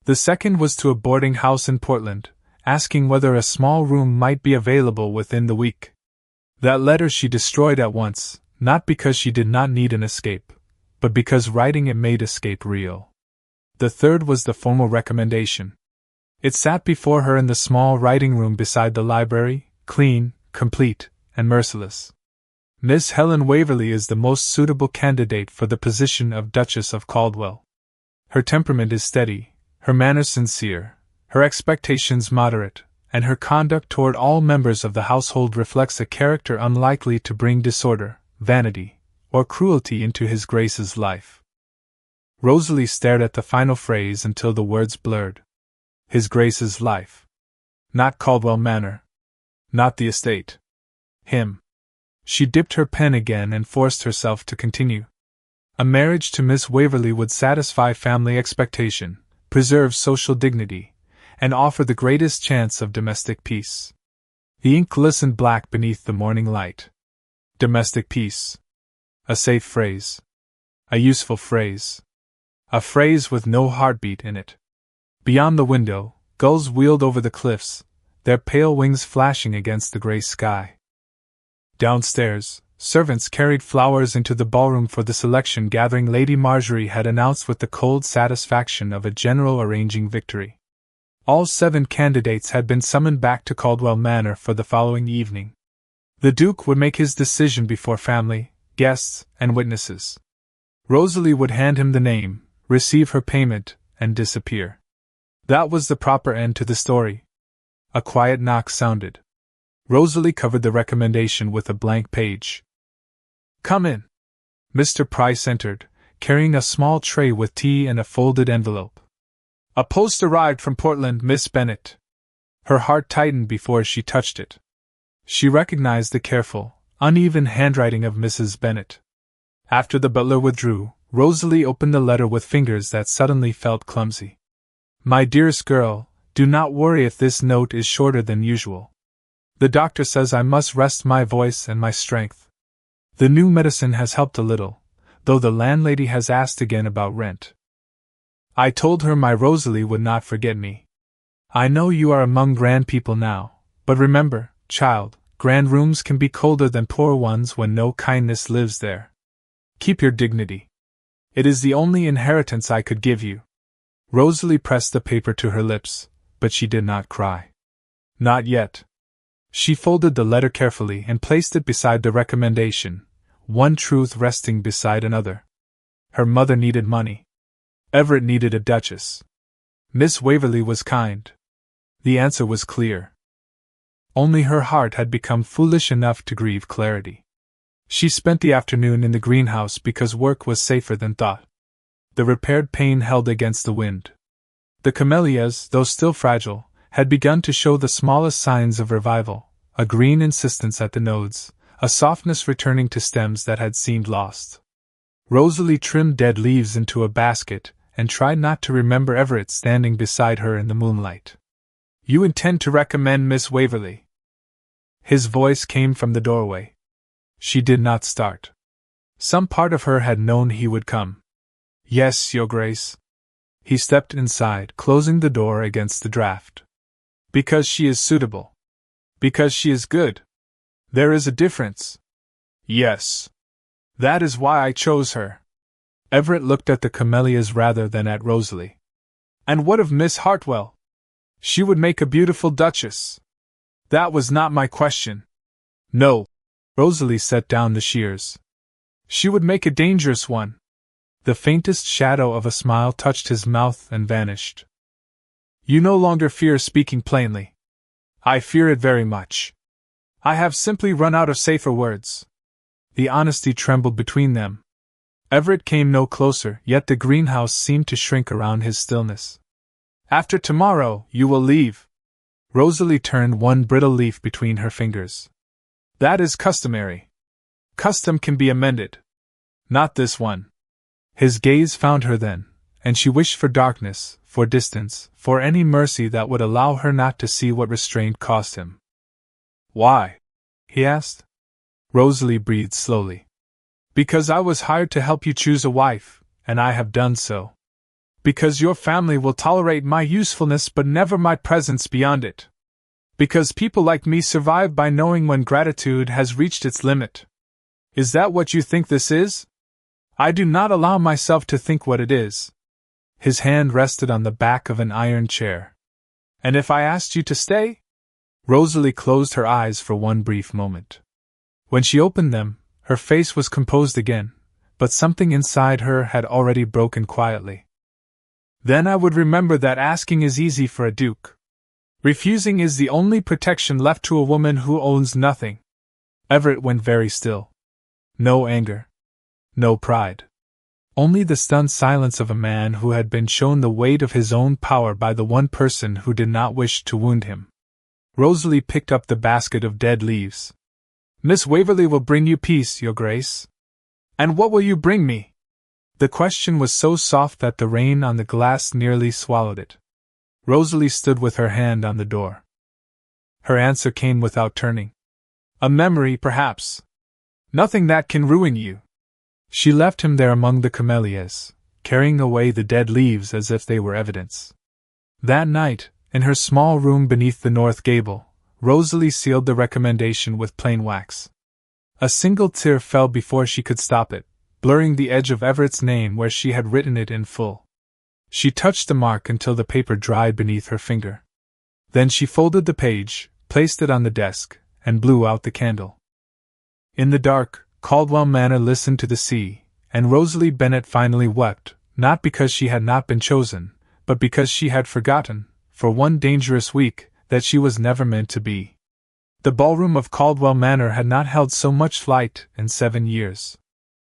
The second was to a boarding house in Portland, asking whether a small room might be available within the week. That letter she destroyed at once, not because she did not need an escape, but because writing it made escape real. The third was the formal recommendation. It sat before her in the small writing room beside the library, clean, complete, and merciless. Miss Helen Waverley is the most suitable candidate for the position of Duchess of Caldwell. Her temperament is steady, her manners sincere, her expectations moderate, and her conduct toward all members of the household reflects a character unlikely to bring disorder, vanity, or cruelty into His Grace's life. Rosalie stared at the final phrase until the words blurred. His Grace's life. Not Caldwell Manor. Not the estate. Him. She dipped her pen again and forced herself to continue. A marriage to Miss Waverley would satisfy family expectation, preserve social dignity, and offer the greatest chance of domestic peace. The ink glistened black beneath the morning light. Domestic peace. A safe phrase. A useful phrase. A phrase with no heartbeat in it. Beyond the window, gulls wheeled over the cliffs, their pale wings flashing against the gray sky. Downstairs, servants carried flowers into the ballroom for the selection gathering Lady Marjorie had announced with the cold satisfaction of a general arranging victory. All 7 candidates had been summoned back to Caldwell Manor for the following evening. The Duke would make his decision before family, guests, and witnesses. Rosalie would hand him the name, receive her payment, and disappear. That was the proper end to the story. A quiet knock sounded. Rosalie covered the recommendation with a blank page. Come in. Mr. Price entered, carrying a small tray with tea and a folded envelope. A post arrived from Portland, Miss Bennet. Her heart tightened before she touched it. She recognized the careful, uneven handwriting of Mrs. Bennet. After the butler withdrew, Rosalie opened the letter with fingers that suddenly felt clumsy. My dearest girl, do not worry if this note is shorter than usual. The doctor says I must rest my voice and my strength. The new medicine has helped a little, though the landlady has asked again about rent. I told her my Rosalie would not forget me. I know you are among grand people now, but remember, child, grand rooms can be colder than poor ones when no kindness lives there. Keep your dignity. It is the only inheritance I could give you. Rosalie pressed the paper to her lips, but she did not cry. Not yet. She folded the letter carefully and placed it beside the recommendation, one truth resting beside another. Her mother needed money. Everett needed a duchess. Miss Waverley was kind. The answer was clear. Only her heart had become foolish enough to grieve clarity. She spent the afternoon in the greenhouse because work was safer than thought. The repaired pane held against the wind. The camellias, though still fragile, had begun to show the smallest signs of revival, a green insistence at the nodes, a softness returning to stems that had seemed lost. Rosalie trimmed dead leaves into a basket, and tried not to remember Everett standing beside her in the moonlight. You intend to recommend Miss Waverley? His voice came from the doorway. She did not start. Some part of her had known he would come. Yes, Your Grace. He stepped inside, closing the door against the draught. Because she is suitable. Because she is good. There is a difference. Yes. That is why I chose her. Everett looked at the camellias rather than at Rosalie. And what of Miss Hartwell? She would make a beautiful duchess. That was not my question. No. Rosalie set down the shears. She would make a dangerous one. The faintest shadow of a smile touched his mouth and vanished. You no longer fear speaking plainly. I fear it very much. I have simply run out of safer words. The honesty trembled between them. Everett came no closer, yet the greenhouse seemed to shrink around his stillness. After tomorrow, you will leave. Rosalie turned one brittle leaf between her fingers. That is customary. Custom can be amended. Not this one. His gaze found her then, and she wished for darkness, for distance, for any mercy that would allow her not to see what restraint cost him. Why? He asked. Rosalie breathed slowly. Because I was hired to help you choose a wife, and I have done so. Because your family will tolerate my usefulness but never my presence beyond it. Because people like me survive by knowing when gratitude has reached its limit. Is that what you think this is? I do not allow myself to think what it is. His hand rested on the back of an iron chair. And if I asked you to stay? Rosalie closed her eyes for one brief moment. When she opened them, her face was composed again, but something inside her had already broken quietly. Then I would remember that asking is easy for a duke. Refusing is the only protection left to a woman who owns nothing. Everett went very still. No anger. No pride. Only the stunned silence of a man who had been shown the weight of his own power by the one person who did not wish to wound him. Rosalie picked up the basket of dead leaves. Miss Waverley will bring you peace, Your Grace. And what will you bring me? The question was so soft that the rain on the glass nearly swallowed it. Rosalie stood with her hand on the door. Her answer came without turning. A memory, perhaps. Nothing that can ruin you. She left him there among the camellias, carrying away the dead leaves as if they were evidence. That night, in her small room beneath the north gable, Rosalie sealed the recommendation with plain wax. A single tear fell before she could stop it, blurring the edge of Everett's name where she had written it in full. She touched the mark until the paper dried beneath her finger. Then she folded the page, placed it on the desk, and blew out the candle. In the dark, Caldwell Manor listened to the sea, and Rosalie Bennet finally wept, not because she had not been chosen, but because she had forgotten, for one dangerous week, that she was never meant to be. The ballroom of Caldwell Manor had not held so much light in 7 years.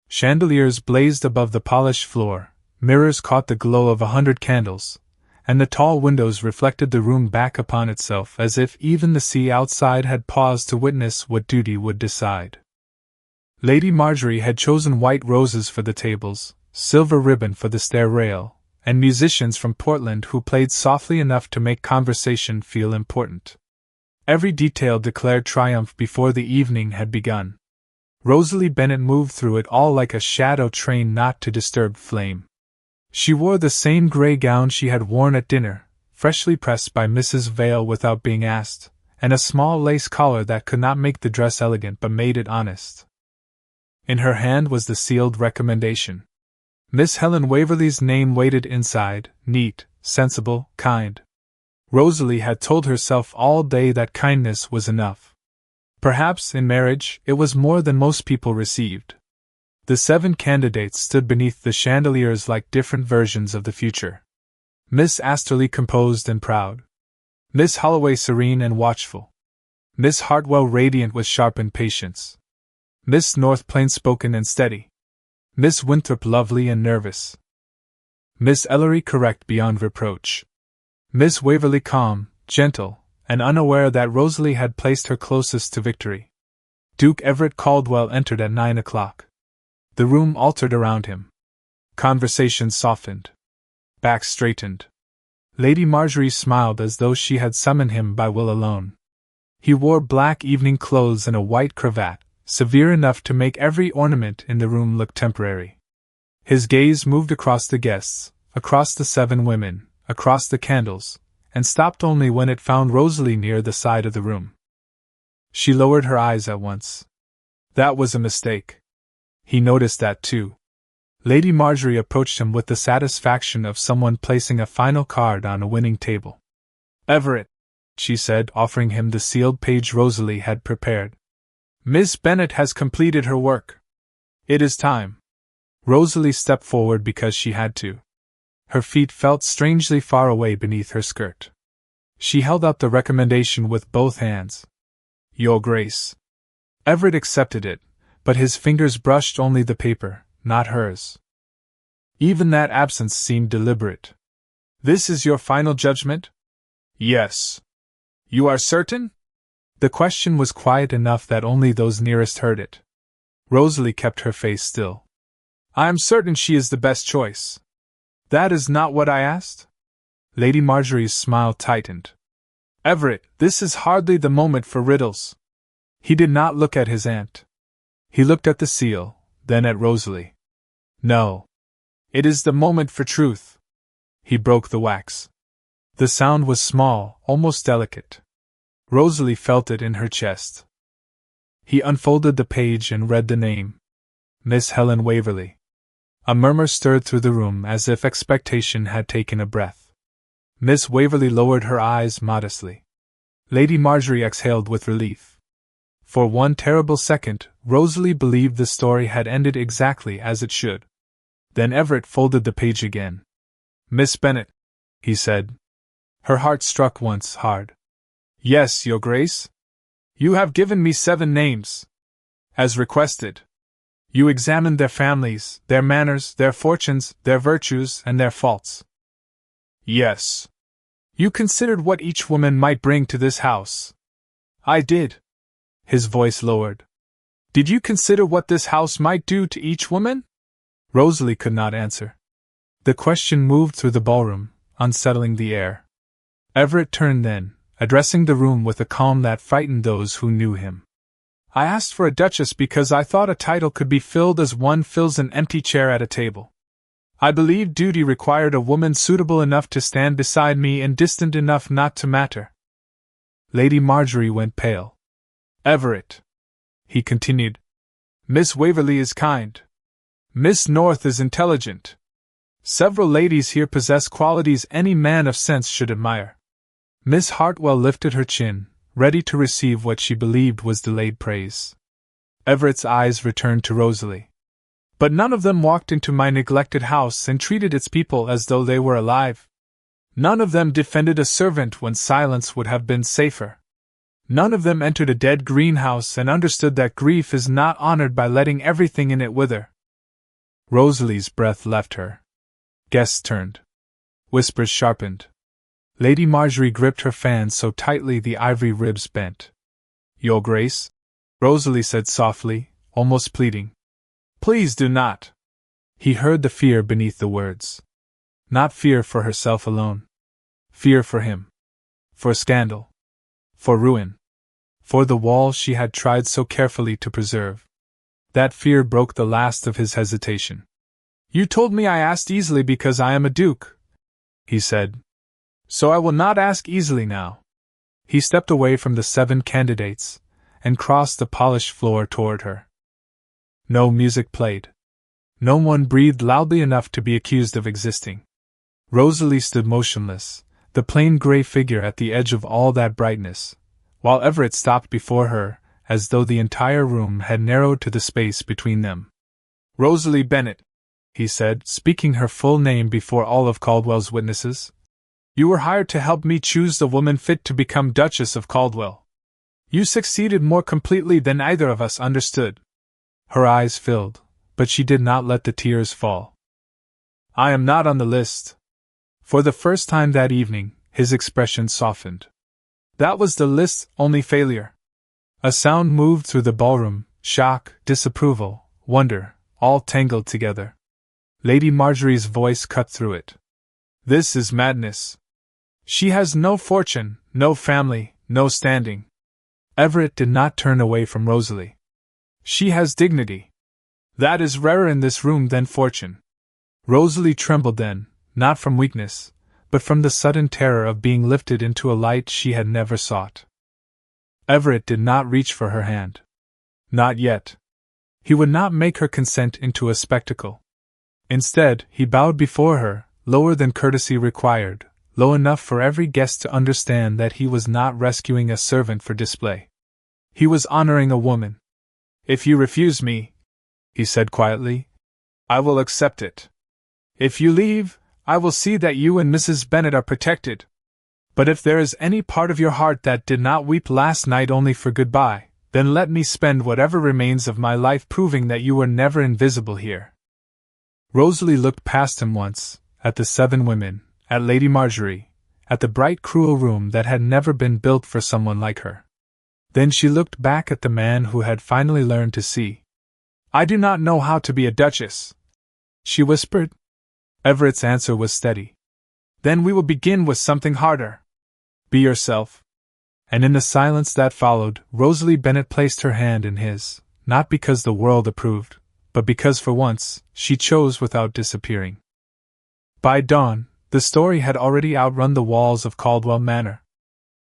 Chandeliers blazed above the polished floor, mirrors caught the glow of 100 candles, and the tall windows reflected the room back upon itself as if even the sea outside had paused to witness what duty would decide. Lady Marjorie had chosen white roses for the tables, silver ribbon for the stair rail, and musicians from Portland who played softly enough to make conversation feel important. Every detail declared triumph before the evening had begun. Rosalie Bennet moved through it all like a shadow trained not to disturb flame. She wore the same grey gown she had worn at dinner, freshly pressed by Mrs. Vale without being asked, and a small lace collar that could not make the dress elegant but made it honest. In her hand was the sealed recommendation. Miss Helen Waverley's name waited inside, neat, sensible, kind. Rosalie had told herself all day that kindness was enough. Perhaps, in marriage, it was more than most people received. The 7 candidates stood beneath the chandeliers like different versions of the future. Miss Astley composed and proud. Miss Holloway serene and watchful. Miss Hartwell radiant with sharpened patience. Miss North plain-spoken and steady. Miss Winthrop lovely and nervous. Miss Ellery correct beyond reproach. Miss Waverley calm, gentle, and unaware that Rosalie had placed her closest to victory. Duke Everett Caldwell entered at 9 o'clock. The room altered around him. Conversation softened. Backs straightened. Lady Marjorie smiled as though she had summoned him by will alone. He wore black evening clothes and a white cravat, severe enough to make every ornament in the room look temporary. His gaze moved across the guests, across the 7 women, across the candles, and stopped only when it found Rosalie near the side of the room. She lowered her eyes at once. That was a mistake. He noticed that too. Lady Marjorie approached him with the satisfaction of someone placing a final card on a winning table. "Everett," she said, offering him the sealed page Rosalie had prepared. "Miss Bennet has completed her work. It is time." Rosalie stepped forward because she had to. Her feet felt strangely far away beneath her skirt. She held out the recommendation with both hands. "Your Grace." Everett accepted it, but his fingers brushed only the paper, not hers. Even that absence seemed deliberate. "This is your final judgment?" "Yes." "You are certain?" The question was quiet enough that only those nearest heard it. Rosalie kept her face still. "I am certain she is the best choice." "That is not what I asked." Lady Marjorie's smile tightened. "Everett, this is hardly the moment for riddles." He did not look at his aunt. He looked at the seal, then at Rosalie. "No. It is the moment for truth." He broke the wax. The sound was small, almost delicate. Rosalie felt it in her chest. He unfolded the page and read the name. Miss Helen Waverley. A murmur stirred through the room as if expectation had taken a breath. Miss Waverley lowered her eyes modestly. Lady Marjorie exhaled with relief. For one terrible second, Rosalie believed the story had ended exactly as it should. Then Everett folded the page again. "Miss Bennet," he said. Her heart struck once hard. "Yes, Your Grace? You have given me 7 names. As requested. You examined their families, their manners, their fortunes, their virtues, and their faults." "Yes." "You considered what each woman might bring to this house." "I did." His voice lowered. "Did you consider what this house might do to each woman?" Rosalie could not answer. The question moved through the ballroom, unsettling the air. Everett turned then, addressing the room with a calm that frightened those who knew him. "I asked for a duchess because I thought a title could be filled as one fills an empty chair at a table. I believed duty required a woman suitable enough to stand beside me and distant enough not to matter." Lady Marjorie went pale. "Everett," he continued, "Miss Waverley is kind. Miss North is intelligent. Several ladies here possess qualities any man of sense should admire." Miss Hartwell lifted her chin, ready to receive what she believed was delayed praise. Everett's eyes returned to Rosalie. "But none of them walked into my neglected house and treated its people as though they were alive. None of them defended a servant when silence would have been safer. None of them entered a dead greenhouse and understood that grief is not honored by letting everything in it wither." Rosalie's breath left her. Guests turned. Whispers sharpened. Lady Marjorie gripped her fan so tightly the ivory ribs bent. "Your Grace," Rosalie said softly, almost pleading. "Please do not." He heard the fear beneath the words. Not fear for herself alone. Fear for him. For scandal. For ruin. For the wall she had tried so carefully to preserve. That fear broke the last of his hesitation. You told me I asked easily because I am a duke, he said. So I will not ask easily now. He stepped away from the 7 candidates and crossed the polished floor toward her. No music played. No one breathed loudly enough to be accused of existing. Rosalie stood motionless, the plain gray figure at the edge of all that brightness, while Everett stopped before her, as though the entire room had narrowed to the space between them. Rosalie Bennet, he said, speaking her full name before all of Caldwell's witnesses. You were hired to help me choose the woman fit to become Duchess of Caldwell. You succeeded more completely than either of us understood. Her eyes filled, but she did not let the tears fall. I am not on the list. For the first time that evening, his expression softened. That was the list's only failure. A sound moved through the ballroom, shock, disapproval, wonder, all tangled together. Lady Marjorie's voice cut through it. This is madness. She has no fortune, no family, no standing. Everett did not turn away from Rosalie. She has dignity. That is rarer in this room than fortune. Rosalie trembled then, not from weakness, but from the sudden terror of being lifted into a light she had never sought. Everett did not reach for her hand. Not yet. He would not make her consent into a spectacle. Instead, he bowed before her, lower than courtesy required, low enough for every guest to understand that he was not rescuing a servant for display. He was honoring a woman. If you refuse me, he said quietly, I will accept it. If you leave, I will see that you and Mrs. Bennet are protected. But if there is any part of your heart that did not weep last night only for goodbye, then let me spend whatever remains of my life proving that you were never invisible here. Rosalie looked past him once, at the 7 women, at Lady Marjorie, at the bright cruel room that had never been built for someone like her. Then she looked back at the man who had finally learned to see. I do not know how to be a duchess, she whispered. Everett's answer was steady. Then we will begin with something harder. Be yourself. And in the silence that followed, Rosalie Bennet placed her hand in his, not because the world approved, but because for once, she chose without disappearing. By dawn, the story had already outrun the walls of Caldwell Manor.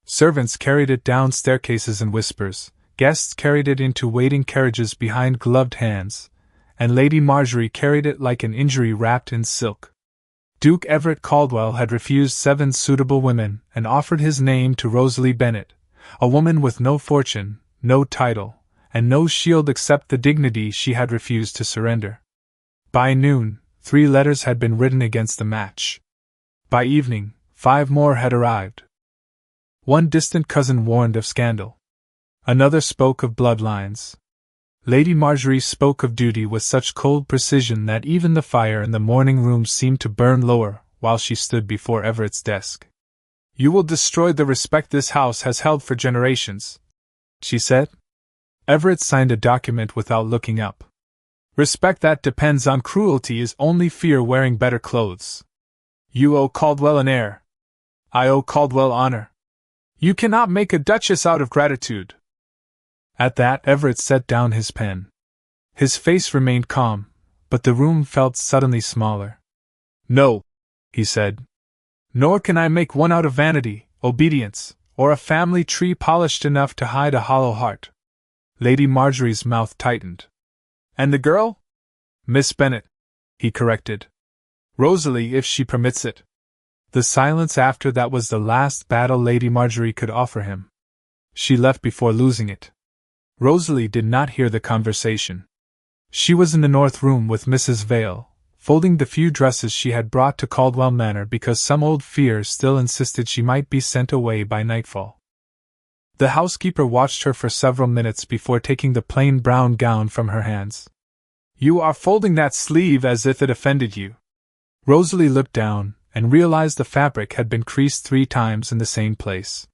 Servants carried it down staircases in whispers, guests carried it into waiting carriages behind gloved hands, and Lady Marjorie carried it like an injury wrapped in silk. Duke Everett Caldwell had refused 7 suitable women and offered his name to Rosalie Bennet, a woman with no fortune, no title, and no shield except the dignity she had refused to surrender. By noon, 3 letters had been written against the match. By evening, 5 more had arrived. One distant cousin warned of scandal. Another spoke of bloodlines. Lady Marjorie spoke of duty with such cold precision that even the fire in the morning room seemed to burn lower while she stood before Everett's desk. You will destroy the respect this house has held for generations, she said. Everett signed a document without looking up. Respect that depends on cruelty is only fear wearing better clothes. You owe Caldwell an heir. I owe Caldwell honor. You cannot make a duchess out of gratitude. At that, Everett set down his pen. His face remained calm, but the room felt suddenly smaller. No, he said. Nor can I make one out of vanity, obedience, or a family tree polished enough to hide a hollow heart. Lady Marjorie's mouth tightened. And the girl? Miss Bennet, he corrected. Rosalie, if she permits it. The silence after that was the last battle Lady Marjorie could offer him. She left before losing it. Rosalie did not hear the conversation. She was in the north room with Mrs. Vale, folding the few dresses she had brought to Caldwell Manor because some old fears still insisted she might be sent away by nightfall. The housekeeper watched her for several minutes before taking the plain brown gown from her hands. You are folding that sleeve as if it offended you. Rosalie looked down and realized the fabric had been creased 3 times in the same place.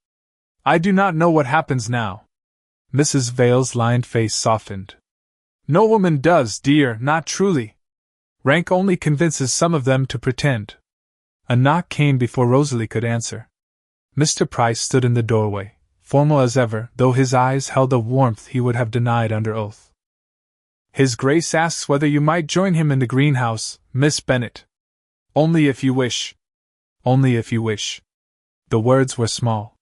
I do not know what happens now. Mrs. Vale's lined face softened. No woman does, dear, not truly. Rank only convinces some of them to pretend. A knock came before Rosalie could answer. Mr. Price stood in the doorway, formal as ever, though his eyes held a warmth he would have denied under oath. His Grace asks whether you might join him in the greenhouse, Miss Bennet. Only if you wish. Only if you wish. The words were small.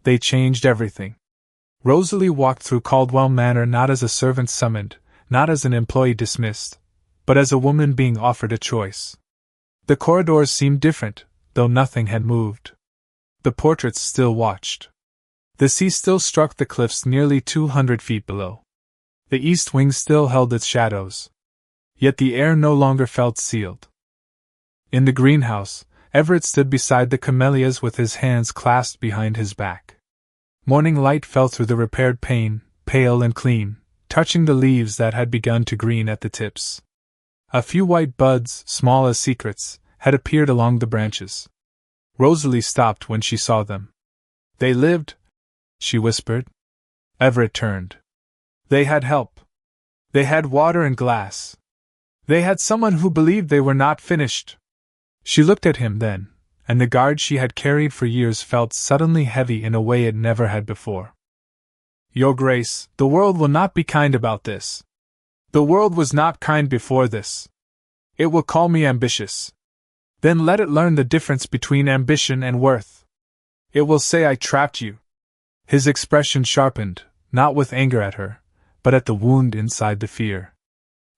They changed everything. Rosalie walked through Caldwell Manor not as a servant summoned, not as an employee dismissed, but as a woman being offered a choice. The corridors seemed different, though nothing had moved. The portraits still watched. The sea still struck the cliffs nearly 200 feet below. The east wing still held its shadows. Yet the air no longer felt sealed. In the greenhouse, Everett stood beside the camellias with his hands clasped behind his back. Morning light fell through the repaired pane, pale and clean, touching the leaves that had begun to green at the tips. A few white buds, small as secrets, had appeared along the branches. Rosalie stopped when she saw them. They lived, she whispered. Everett turned. They had help. They had water and glass. They had someone who believed they were not finished. She looked at him then, and the guard she had carried for years felt suddenly heavy in a way it never had before. Your Grace, the world will not be kind about this. The world was not kind before this. It will call me ambitious. Then let it learn the difference between ambition and worth. It will say I trapped you. His expression sharpened, not with anger at her, but at the wound inside the fear.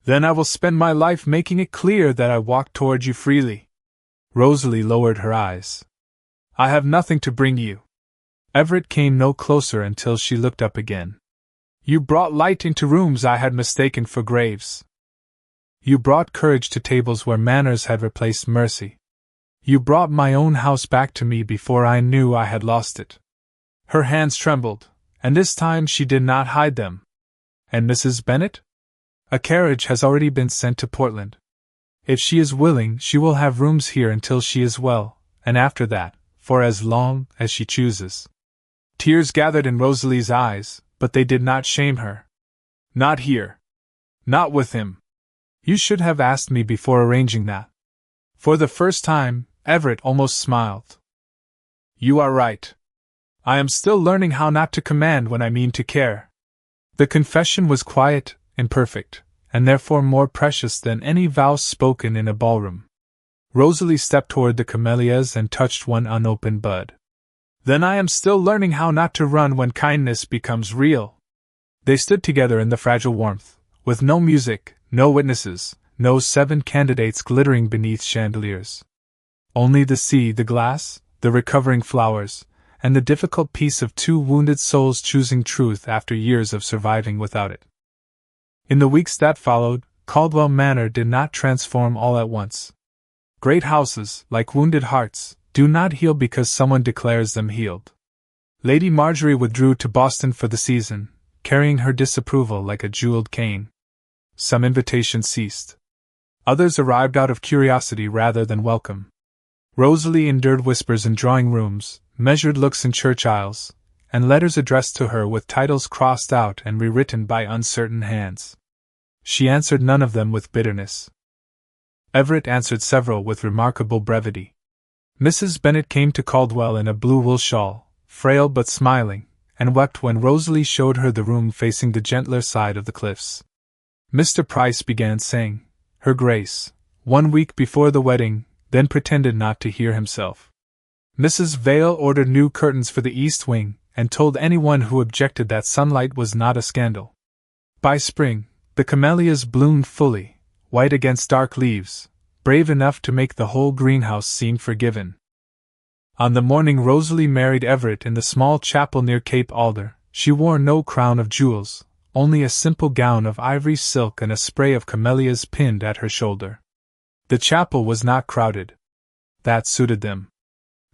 Then I will spend my life making it clear that I walk toward you freely. Rosalie lowered her eyes. I have nothing to bring you. Everett came no closer until she looked up again. You brought light into rooms I had mistaken for graves. You brought courage to tables where manners had replaced mercy. You brought my own house back to me before I knew I had lost it. Her hands trembled, and this time she did not hide them. And Mrs. Bennet? A carriage has already been sent to Portland. If she is willing, she will have rooms here until she is well, and after that, for as long as she chooses. Tears gathered in Rosalie's eyes, but they did not shame her. Not here. Not with him. You should have asked me before arranging that. For the first time, Everett almost smiled. You are right. I am still learning how not to command when I mean to care. The confession was quiet, imperfect, and therefore more precious than any vow spoken in a ballroom. Rosalie stepped toward the camellias and touched one unopened bud. Then I am still learning how not to run when kindness becomes real. They stood together in the fragile warmth, with no music, no witnesses, no 7 candidates glittering beneath chandeliers. Only the sea, the glass, the recovering flowers, and the difficult peace of 2 wounded souls choosing truth after years of surviving without it. In the weeks that followed, Caldwell Manor did not transform all at once. Great houses, like wounded hearts, do not heal because someone declares them healed. Lady Marjorie withdrew to Boston for the season, carrying her disapproval like a jeweled cane. Some invitations ceased. Others arrived out of curiosity rather than welcome. Rosalie endured whispers in drawing rooms, measured looks in church aisles, and letters addressed to her with titles crossed out and rewritten by uncertain hands. She answered none of them with bitterness. Everett answered several with remarkable brevity. Mrs. Bennet came to Caldwell in a blue wool shawl, frail but smiling, and wept when Rosalie showed her the room facing the gentler side of the cliffs. Mr. Price began saying, Her Grace, 1 week before the wedding, then pretended not to hear himself. Mrs. Vale ordered new curtains for the east wing, and told anyone who objected that sunlight was not a scandal. By spring, the camellias bloomed fully, white against dark leaves, brave enough to make the whole greenhouse seem forgiven. On the morning Rosalie married Everett in the small chapel near Cape Alder, she wore no crown of jewels, only a simple gown of ivory silk and a spray of camellias pinned at her shoulder. The chapel was not crowded. That suited them.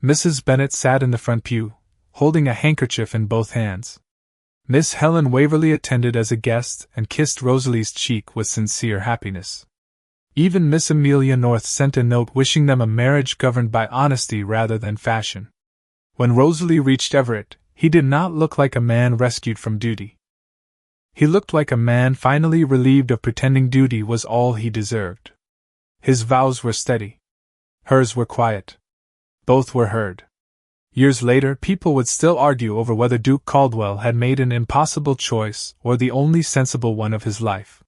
Mrs. Bennet sat in the front pew, holding a handkerchief in both hands. Miss Helen Waverley attended as a guest and kissed Rosalie's cheek with sincere happiness. Even Miss Amelia North sent a note wishing them a marriage governed by honesty rather than fashion. When Rosalie reached Everett, he did not look like a man rescued from duty. He looked like a man finally relieved of pretending duty was all he deserved. His vows were steady. Hers were quiet. Both were heard. Years later, people would still argue over whether Duke Caldwell had made an impossible choice or the only sensible one of his life.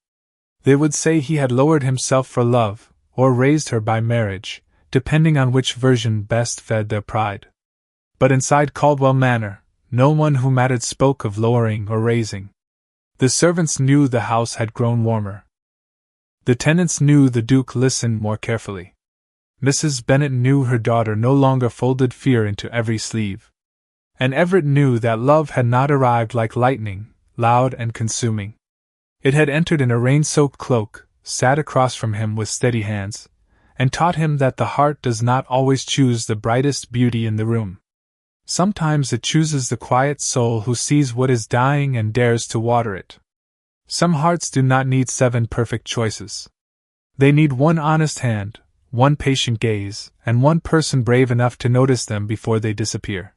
They would say he had lowered himself for love, or raised her by marriage, depending on which version best fed their pride. But inside Caldwell Manor, no one who mattered spoke of lowering or raising. The servants knew the house had grown warmer. The tenants knew the Duke listened more carefully. Mrs. Bennet knew her daughter no longer folded fear into every sleeve. And Everett knew that love had not arrived like lightning, loud and consuming. It had entered in a rain-soaked cloak, sat across from him with steady hands, and taught him that the heart does not always choose the brightest beauty in the room. Sometimes it chooses the quiet soul who sees what is dying and dares to water it. Some hearts do not need 7 perfect choices. They need one honest hand, one patient gaze, and one person brave enough to notice them before they disappear.